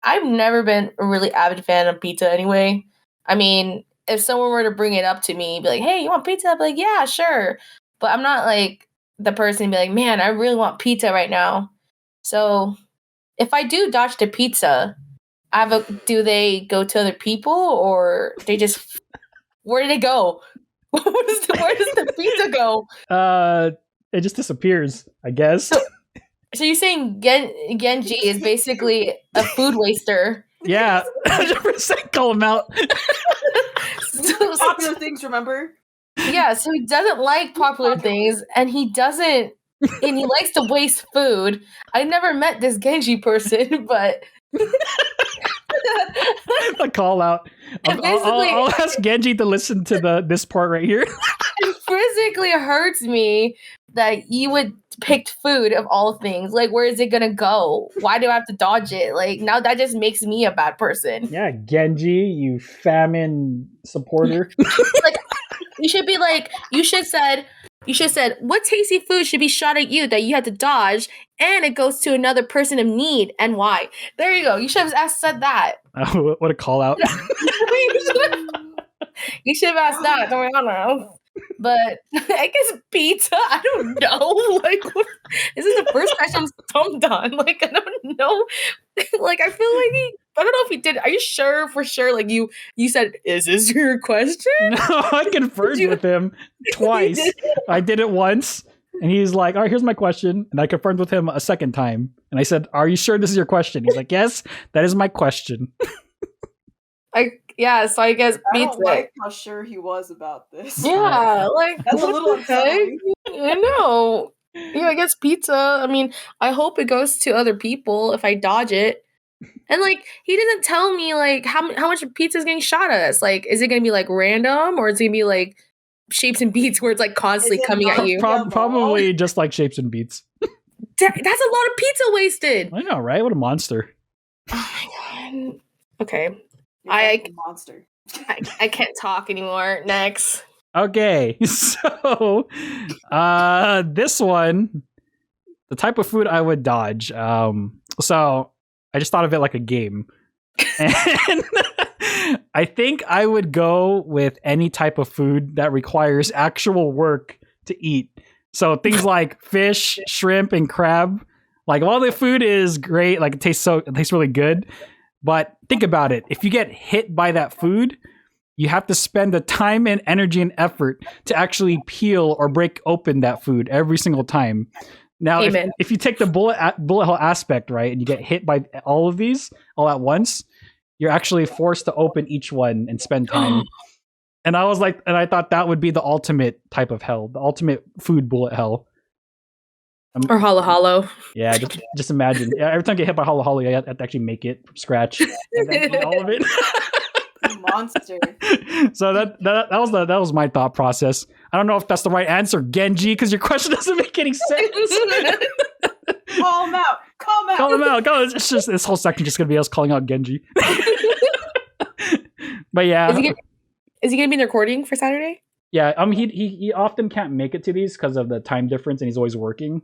Speaker 2: I've never been a really avid fan of pizza anyway. I mean, if someone were to bring it up to me, be like, "Hey, you want pizza?" I'd be like, "Yeah, sure." But I'm not like the person be like, "Man, I really want pizza right now." So if I do dodge the pizza, do they go to other people or they just where do they go? Where does the pizza go?
Speaker 1: It just disappears, I guess.
Speaker 2: So you're saying Genji is basically a food waster?
Speaker 1: Yeah, 100% call him out.
Speaker 4: Popular things, remember?
Speaker 2: Yeah, so he doesn't like popular things, and he likes to waste food. I never met this Genji person, but
Speaker 1: A call out. I'll ask Genji to listen to this part right here.
Speaker 2: it physically hurts me that you would pick food of all things. Like, where is it gonna go? Why do I have to dodge it? Like, now that just makes me a bad person.
Speaker 1: Yeah, Genji, you famine supporter.
Speaker 2: Like, you should said, what tasty food should be shot at you that you had to dodge, and it goes to another person in need, and why? There you go. You should have said that.
Speaker 1: What a call out.
Speaker 2: You should have asked that. I don't know. But I guess pizza. I don't know. Like, this is the first question I'm stumped on. Like, I don't know. Like, I feel like I don't know if he did. Are you sure for sure? Like, you said, is this your question?
Speaker 1: No, I confirmed with him twice. I did it once, and he's like, "All right, here's my question," and I confirmed with him a second time, and I said, "Are you sure this is your question?" He's like, "Yes, that is my question."
Speaker 2: So I guess
Speaker 4: I
Speaker 2: pizza.
Speaker 4: don't like how sure he was about this.
Speaker 2: Yeah, like
Speaker 4: That's a little
Speaker 2: what the heck?
Speaker 4: unsettling.
Speaker 2: I know. Yeah, I guess pizza. I mean, I hope it goes to other people if I dodge it. And like, he doesn't tell me like how much pizza is getting shot at us. Like, is it gonna be like random, or is it gonna be like shapes and beats where it's like constantly coming at you?
Speaker 1: Probably just like shapes and beats.
Speaker 2: That's a lot of pizza wasted.
Speaker 1: I know, right? What a monster.
Speaker 2: Oh my god. Okay.
Speaker 4: A monster.
Speaker 2: I can't talk anymore. Next.
Speaker 1: Okay, so this one, the type of food I would dodge. So I just thought of it like a game, and I think I would go with any type of food that requires actual work to eat. So things like fish, shrimp, and crab. Like, while the food is great, like it tastes really good, but think about it. If you get hit by that food, you have to spend the time and energy and effort to actually peel or break open that food every single time. Now, if you take the bullet hell aspect, right, and you get hit by all of these all at once, you're actually forced to open each one and spend time. And I thought that would be the ultimate type of hell, the ultimate food bullet hell.
Speaker 2: Or hollow.
Speaker 1: Yeah, just imagine. Yeah, every time you get hit by hollow, you have to actually make it from scratch and then eat all of it.
Speaker 4: Monster.
Speaker 1: So that was my thought process. I don't know if that's the right answer, Genji, because your question doesn't make any sense.
Speaker 4: Call him out.
Speaker 1: Call him out. It's just this whole section just gonna be us calling out Genji. But yeah,
Speaker 2: is he gonna be in the recording for Saturday?
Speaker 1: Yeah, he often can't make it to these because of the time difference, and he's always working.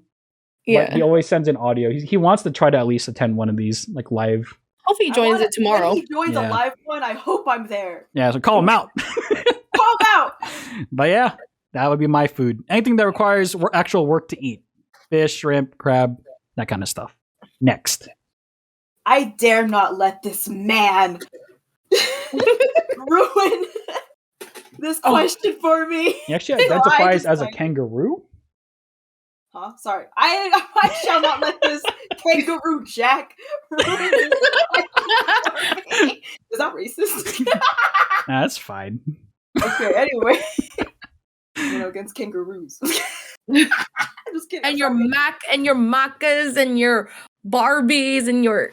Speaker 2: Yeah,
Speaker 1: but he always sends in audio. He wants to try to at least attend one of these, like, live.
Speaker 2: Hopefully he joins it tomorrow.
Speaker 4: When he joins a live one, I hope I'm there.
Speaker 1: Yeah, so call him out.
Speaker 4: Call him out.
Speaker 1: But yeah, that would be my food. Anything that requires actual work to eat. Fish, shrimp, crab, that kind of stuff. Next.
Speaker 4: I dare not let this man ruin this question for me.
Speaker 1: He actually identifies as a kangaroo?
Speaker 4: Huh? Sorry. I shall not let this kangaroo Jack ruin this question for me. Is that racist?
Speaker 1: Nah, that's fine.
Speaker 4: Okay, anyway. Against kangaroos. Just kidding.
Speaker 2: And your macas and your Barbies and your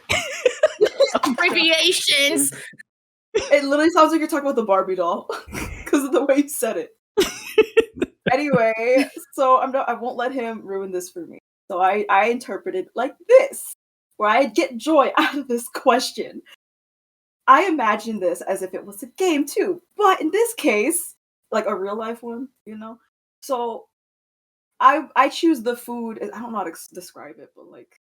Speaker 2: abbreviations.
Speaker 4: It literally sounds like you're talking about the Barbie doll because of the way you said it. Anyway, so I won't let him ruin this for me. So I interpreted like this, where I get joy out of this question. I imagine this as if it was a game too, but in this case, like a real life one, So I choose the food. I don't know how to describe it, but like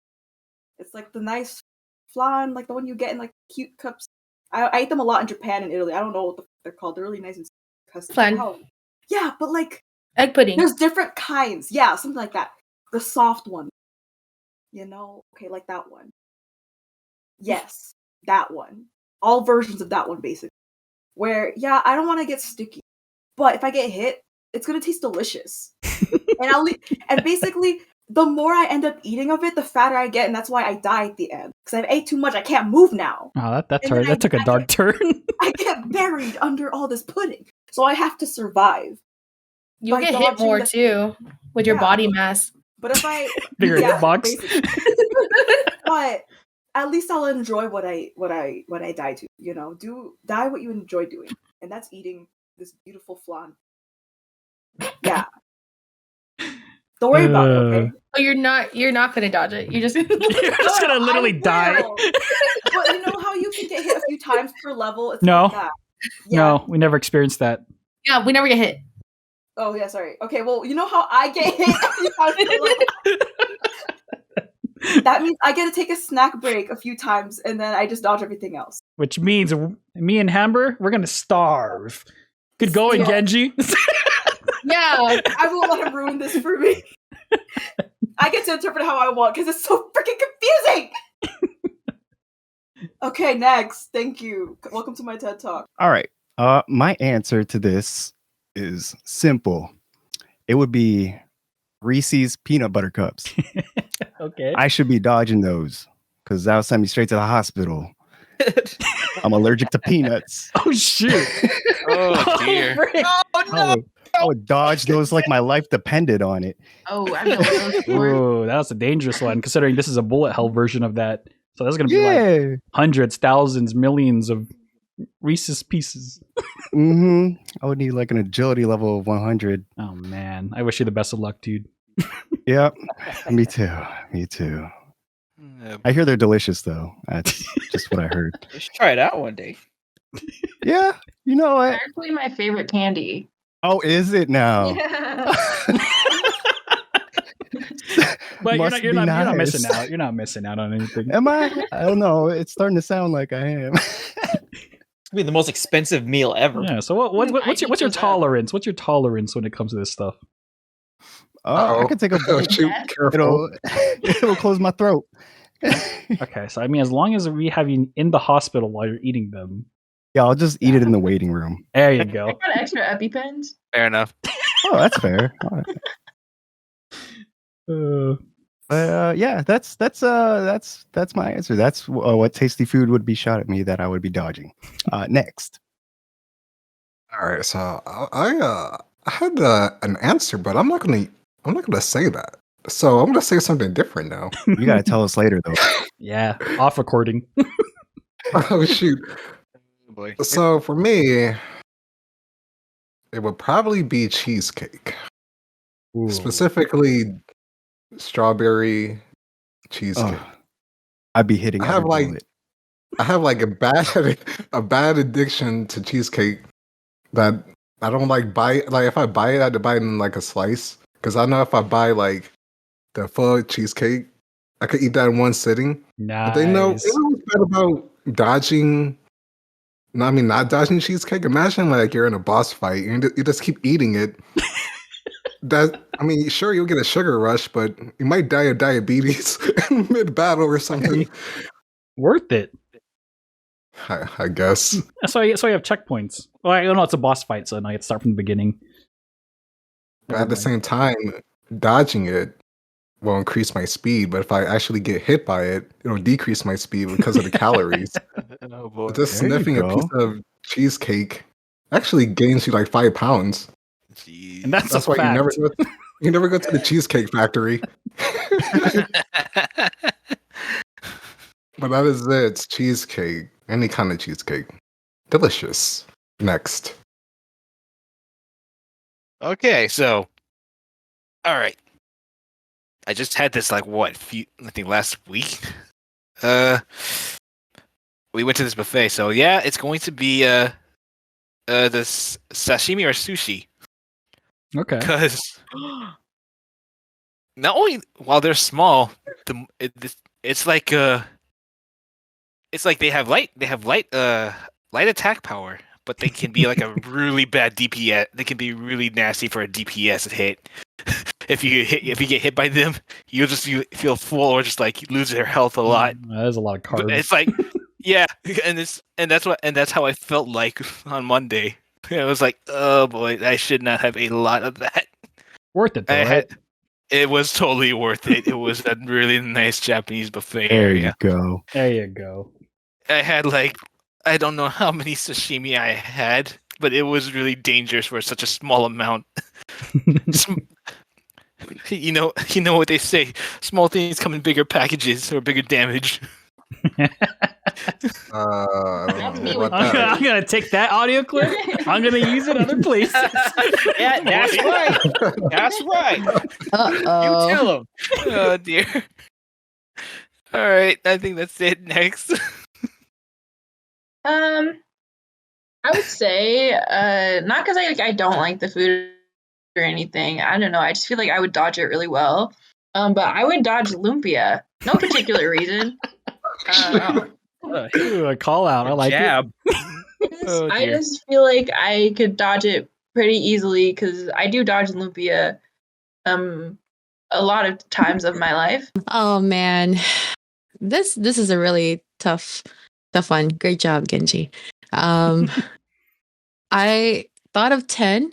Speaker 4: it's like the nice flan, like the one you get in like cute cups. I eat them a lot in Japan and Italy. I don't know what they're called. They're really nice and custom.
Speaker 2: Flan.
Speaker 4: Yeah, but like
Speaker 2: egg pudding.
Speaker 4: There's different kinds. Yeah, something like that. The soft one. Okay, like that one. Yes, that one. All versions of that one, basically. Where, yeah, I don't want to get sticky, but if I get hit, it's gonna taste delicious. And basically, the more I end up eating of it, the fatter I get, and that's why I die at the end. Because I've ate too much, I can't move now.
Speaker 1: Oh, that took a dark turn.
Speaker 4: I get buried under all this pudding, so I have to survive.
Speaker 2: You'll get hit more too with your body mass.
Speaker 4: But if I
Speaker 1: bigger hitbox,
Speaker 4: but at least I'll enjoy what I die to. Die what you enjoy doing, and that's eating this beautiful flan. Yeah. Don't worry about it, okay?
Speaker 2: Oh, you're not gonna dodge it. You're just
Speaker 1: gonna literally die.
Speaker 4: But you know how you can get hit a few times per level? It's
Speaker 1: no.
Speaker 4: Like that. Yeah.
Speaker 1: No, we never experienced that.
Speaker 2: Yeah, we never get hit.
Speaker 4: Oh yeah, sorry. Okay, well, you know how I get hit a few times per level? That means I get to take a snack break a few times and then I just dodge everything else.
Speaker 1: Which means me and Hamber, we're gonna starve. Good going, Genji.
Speaker 2: Yeah,
Speaker 4: I won't let him ruin this for me. I get to interpret how I want because it's so freaking confusing. Okay, next. Thank you. Welcome to my TED Talk.
Speaker 5: All right. My answer to this is simple. It would be Reese's peanut butter cups.
Speaker 1: Okay.
Speaker 5: I should be dodging those because that'll send me straight to the hospital. I'm allergic to peanuts.
Speaker 1: Oh shoot!
Speaker 3: Oh dear!
Speaker 9: Oh no!
Speaker 5: I would dodge those like my life depended on it.
Speaker 7: Oh, I know those before.
Speaker 1: Ooh, that was a dangerous one, considering this is a bullet hell version of that. So that's gonna be like
Speaker 5: Yeah.
Speaker 1: hundreds, thousands, millions of Reese's Pieces.
Speaker 5: I would need like an agility level of 100.
Speaker 1: Oh man, I wish you the best of luck, dude.
Speaker 5: Yep. Me too. Me too. I hear they're delicious though. That's just what I heard.
Speaker 9: Let's try it out one day.
Speaker 5: Yeah. You know what?
Speaker 7: Actually, my favorite candy.
Speaker 5: Oh, is it now?
Speaker 7: Yeah.
Speaker 1: But
Speaker 5: Must
Speaker 1: you're
Speaker 5: be
Speaker 1: not
Speaker 5: nice.
Speaker 1: missing out. You're not missing out on anything.
Speaker 5: Am I? I don't know. It's starting to sound like I am.
Speaker 9: It's gonna be the most expensive meal ever.
Speaker 1: Yeah. So what's your tolerance? What's your tolerance when it comes to this stuff?
Speaker 5: I can take a bite.
Speaker 6: Shoot, careful.
Speaker 5: It'll close my throat.
Speaker 1: Okay, so I mean, as long as we have you in the hospital while you're eating them.
Speaker 5: Yeah, I'll just eat it in the waiting room.
Speaker 1: There you
Speaker 7: I
Speaker 1: go.
Speaker 7: got extra EpiPens.
Speaker 3: Fair enough.
Speaker 5: Oh, that's fair. All right. Yeah, that's my answer. That's what tasty food would be shot at me that I would be dodging. Next.
Speaker 6: All right, so I had an answer, but I'm not gonna say that. So I'm gonna say something different now.
Speaker 5: You gotta tell us later though.
Speaker 1: Yeah, off recording.
Speaker 6: Oh shoot!
Speaker 3: Boy.
Speaker 6: So for me, it would probably be cheesecake,
Speaker 5: Ooh.
Speaker 6: specifically strawberry cheesecake.
Speaker 5: Oh, I'd be hitting.
Speaker 6: I have
Speaker 5: every
Speaker 6: like
Speaker 5: bullet.
Speaker 6: I have like a bad addiction to cheesecake that I don't like buy. Like if I buy it, I have to buy it in like a slice because I know if I buy like the full cheesecake, I could eat that in one sitting.
Speaker 1: Nice.
Speaker 6: But they know what's bad about dodging. No, I mean not dodging cheesecake. Imagine like you're in a boss fight and you just keep eating it. Sure you'll get a sugar rush, but you might die of diabetes mid battle or something.
Speaker 1: Worth it.
Speaker 6: I guess.
Speaker 1: So you have checkpoints. Well, I don't know. It's a boss fight, so now you have to start from the beginning.
Speaker 6: But at the same time, dodging it will increase my speed. But if I actually get hit by it, it'll decrease my speed because of the calories.
Speaker 3: Oh boy.
Speaker 6: Just
Speaker 5: There you
Speaker 6: sniffing a
Speaker 5: go.
Speaker 6: piece of cheesecake actually gains you like 5 pounds.
Speaker 3: Jeez.
Speaker 1: And that's a
Speaker 6: why
Speaker 1: fact.
Speaker 6: you never go to the Cheesecake Factory. But that is it. It's cheesecake. Any kind of cheesecake. Delicious. Next.
Speaker 3: Okay, so all right. I just had this I think last week. We went to this buffet, so yeah, it's going to be this sashimi or sushi.
Speaker 1: Okay.
Speaker 3: Because not only while they're small, it's like they have light attack power, but they can be like a really bad DPS. They can be really nasty for a DPS hit. If you get hit by them, you feel full or just like lose their health a lot.
Speaker 1: That is a lot of cards.
Speaker 3: But it's like yeah, and that's how I felt like on Monday. I was like, oh boy, I should not have ate a lot of that.
Speaker 1: Worth it though, right?
Speaker 3: It was totally worth it. It was a really nice Japanese buffet
Speaker 5: There
Speaker 3: area.
Speaker 5: you go.
Speaker 1: There you go.
Speaker 3: I had I don't know how many sashimi I had, but it was really dangerous for such a small amount. You know what they say: small things come in bigger packages or bigger damage.
Speaker 6: I don't know about that.
Speaker 1: I'm gonna take that audio clip. I'm gonna use it other places.
Speaker 9: Yeah, that's right. That's right.
Speaker 11: Uh-oh.
Speaker 9: You tell them.
Speaker 3: Oh dear. All right, I think that's it. Next.
Speaker 7: I would say, not because I don't like the food or anything. I don't know. I just feel like I would dodge it really well. But I would dodge lumpia. No particular reason.
Speaker 1: Ooh, a call out. I like
Speaker 9: Jab.
Speaker 3: Oh,
Speaker 7: I
Speaker 3: dear.
Speaker 7: just feel like I could dodge it pretty easily because I do dodge lumpia a lot of times of my life.
Speaker 8: Oh man, this is a really tough one. Great job, Genji. I thought of 10,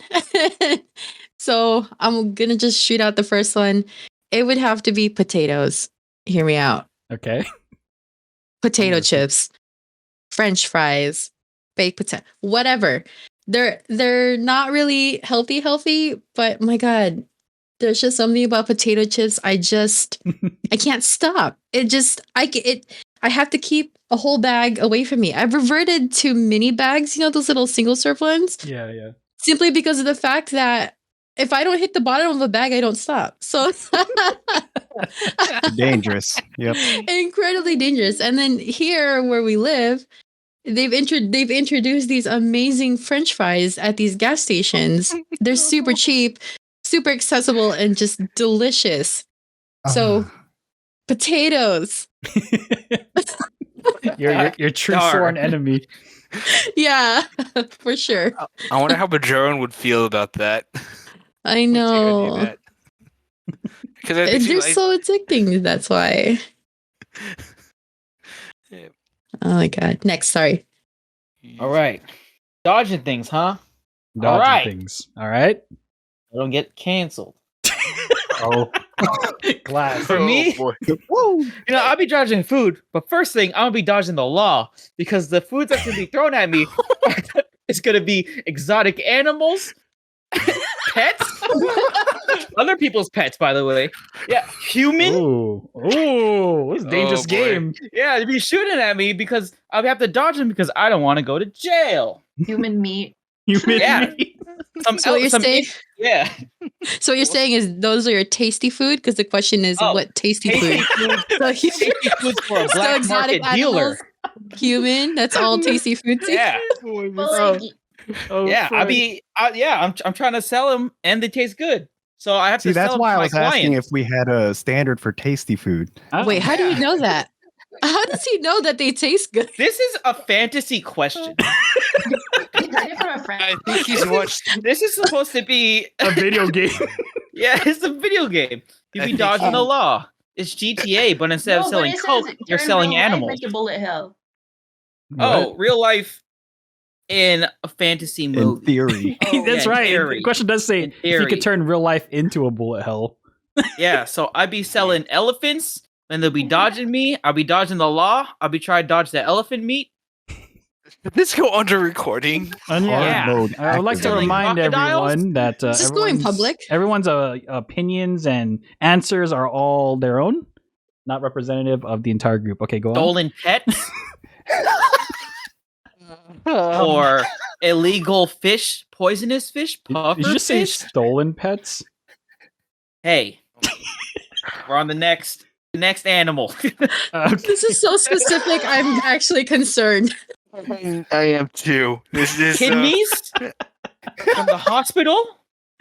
Speaker 8: so I'm gonna just shoot out the first one. It would have to be potatoes. Hear me out.
Speaker 1: it. Okay.
Speaker 8: Potato chips, French fries, baked potato, whatever. they're not really healthy, but my God, there's just something about potato chips. I can't stop. I have to keep a whole bag away from me. I've reverted to mini bags, those little single serve ones.
Speaker 1: Yeah.
Speaker 8: Simply because of the fact that if I don't hit the bottom of a bag, I don't stop. So
Speaker 5: Dangerous. Yep.
Speaker 8: Incredibly dangerous. And then here where we live, they've introduced these amazing French fries at these gas stations. They're super cheap, super accessible, and just delicious. So potatoes.
Speaker 1: Your true sworn enemy.
Speaker 8: Yeah, for sure.
Speaker 3: I wonder how Bajoran would feel about that.
Speaker 8: I know.
Speaker 3: Because
Speaker 8: they're so addicting. That's why.
Speaker 3: Yeah.
Speaker 8: Oh my God. Next, sorry.
Speaker 9: All right. Dodging things, huh?
Speaker 1: Dodging things. All right.
Speaker 9: I don't get canceled.
Speaker 1: Oh. Glass.
Speaker 9: For me, I'll be dodging food, but first thing, I'm gonna be dodging the law because the foods that's gonna be thrown at me is gonna be exotic animals, pets, other people's pets, by the way. Yeah, human.
Speaker 1: Ooh, it's a dangerous game.
Speaker 9: Yeah, they'd be shooting at me because I'll have to dodge them because I don't want to go to jail.
Speaker 7: Human meat.
Speaker 1: Meat.
Speaker 8: So what you're saying?
Speaker 9: Yeah.
Speaker 8: So what you're saying is those are your tasty food? Because the question is what tasty food?
Speaker 9: Tasty foods for a black market dealer.
Speaker 8: Human. That's all tasty food.
Speaker 9: Yeah. I'm trying to sell them, and they taste good. So I have to.
Speaker 5: That's
Speaker 9: sell
Speaker 5: why
Speaker 9: them
Speaker 5: I
Speaker 9: to
Speaker 5: was
Speaker 9: my
Speaker 5: asking
Speaker 9: clients.
Speaker 5: if we had a standard for tasty food.
Speaker 8: Wait, how do you know that? How does he know that they taste good?
Speaker 9: This is a fantasy question.
Speaker 3: I think he's watched.
Speaker 9: This is supposed to be
Speaker 1: a video game.
Speaker 9: Yeah, it's a video game. You be dodging the law. It's GTA, but instead of selling coke, you're selling animals.
Speaker 7: Into bullet hell.
Speaker 9: Oh, real life in a fantasy movie.
Speaker 5: In theory.
Speaker 1: That's right.
Speaker 9: Theory.
Speaker 1: The question does say if you could turn real life into a bullet hell.
Speaker 9: Yeah, so I'd be selling elephants, and they'll be dodging me. I'll be dodging the law. I'll be trying to dodge the elephant meat.
Speaker 3: Did this go under recording?
Speaker 1: Yeah. I would like to remind everyone that
Speaker 8: this is going public.
Speaker 1: Everyone's opinions and answers are all their own, not representative of the entire group. Okay, go on.
Speaker 9: Stolen pets. Or illegal fish, poisonous fish, puffer
Speaker 1: Did you just say
Speaker 9: fish?
Speaker 1: stolen pets?
Speaker 9: Hey, we're on the next animal.
Speaker 8: This is so specific. I'm actually concerned.
Speaker 3: I am too. This is
Speaker 9: kidneys from the hospital.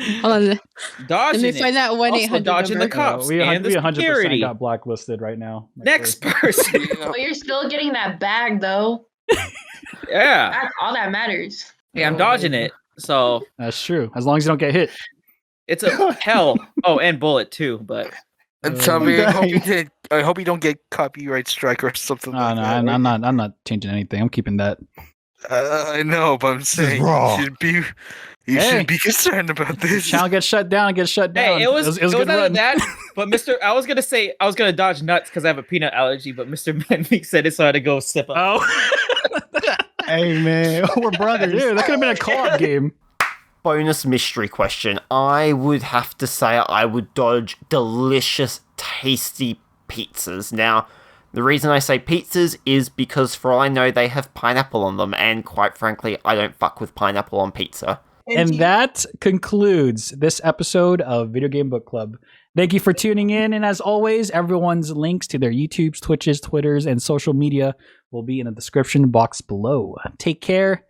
Speaker 8: Hold on.
Speaker 9: Dodging
Speaker 8: Let me find that 1-800
Speaker 9: dodging the
Speaker 8: number.
Speaker 9: cops
Speaker 1: We
Speaker 9: and the
Speaker 1: 100%
Speaker 9: security.
Speaker 1: got blacklisted right now.
Speaker 9: Next person.
Speaker 7: But you're still getting that bag, though.
Speaker 9: Yeah.
Speaker 7: That's all that matters.
Speaker 9: Yeah, I'm dodging it. So
Speaker 1: that's true. As long as you don't get hit.
Speaker 9: It's a hell. Oh, and bullet too, but
Speaker 3: tell me, I hope you don't get copyright strike or something.
Speaker 1: I'm not changing anything. I'm keeping that.
Speaker 3: I know, but I'm saying you should be concerned about this.
Speaker 1: Channel gets shut down.
Speaker 9: Hey, it was
Speaker 1: good
Speaker 9: none
Speaker 1: run.
Speaker 9: of that. But I was gonna dodge nuts because I have a peanut allergy. But Mr. Menvik said it, so I had to go sip up.
Speaker 1: Oh,
Speaker 5: hey man, we're brothers.
Speaker 1: Dude, that could have been a co-op game.
Speaker 10: Bonus mystery question. I would have to say I would dodge delicious, tasty pizzas. Now, the reason I say pizzas is because for all I know, they have pineapple on them, and quite frankly, I don't fuck with pineapple on pizza.
Speaker 1: And that concludes this episode of Video Game Book Club. Thank you for tuning in, and as always, everyone's links to their YouTubes, Twitches, Twitters, and social media will be in the description box below. Take care.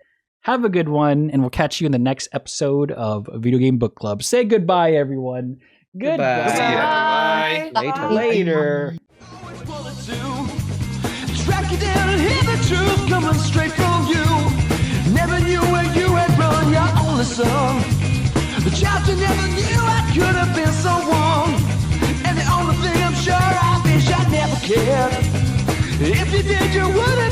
Speaker 1: Have a good one, and we'll catch you in the next episode of Video Game Book Club. Say goodbye, everyone. Goodbye.
Speaker 9: Later.
Speaker 12: Track you down and hear the truth coming straight from you. Never knew where you had run your only son. The child you never knew I could have been so wrong. And the only thing I'm sure I wish I never cared. If you did, you wouldn't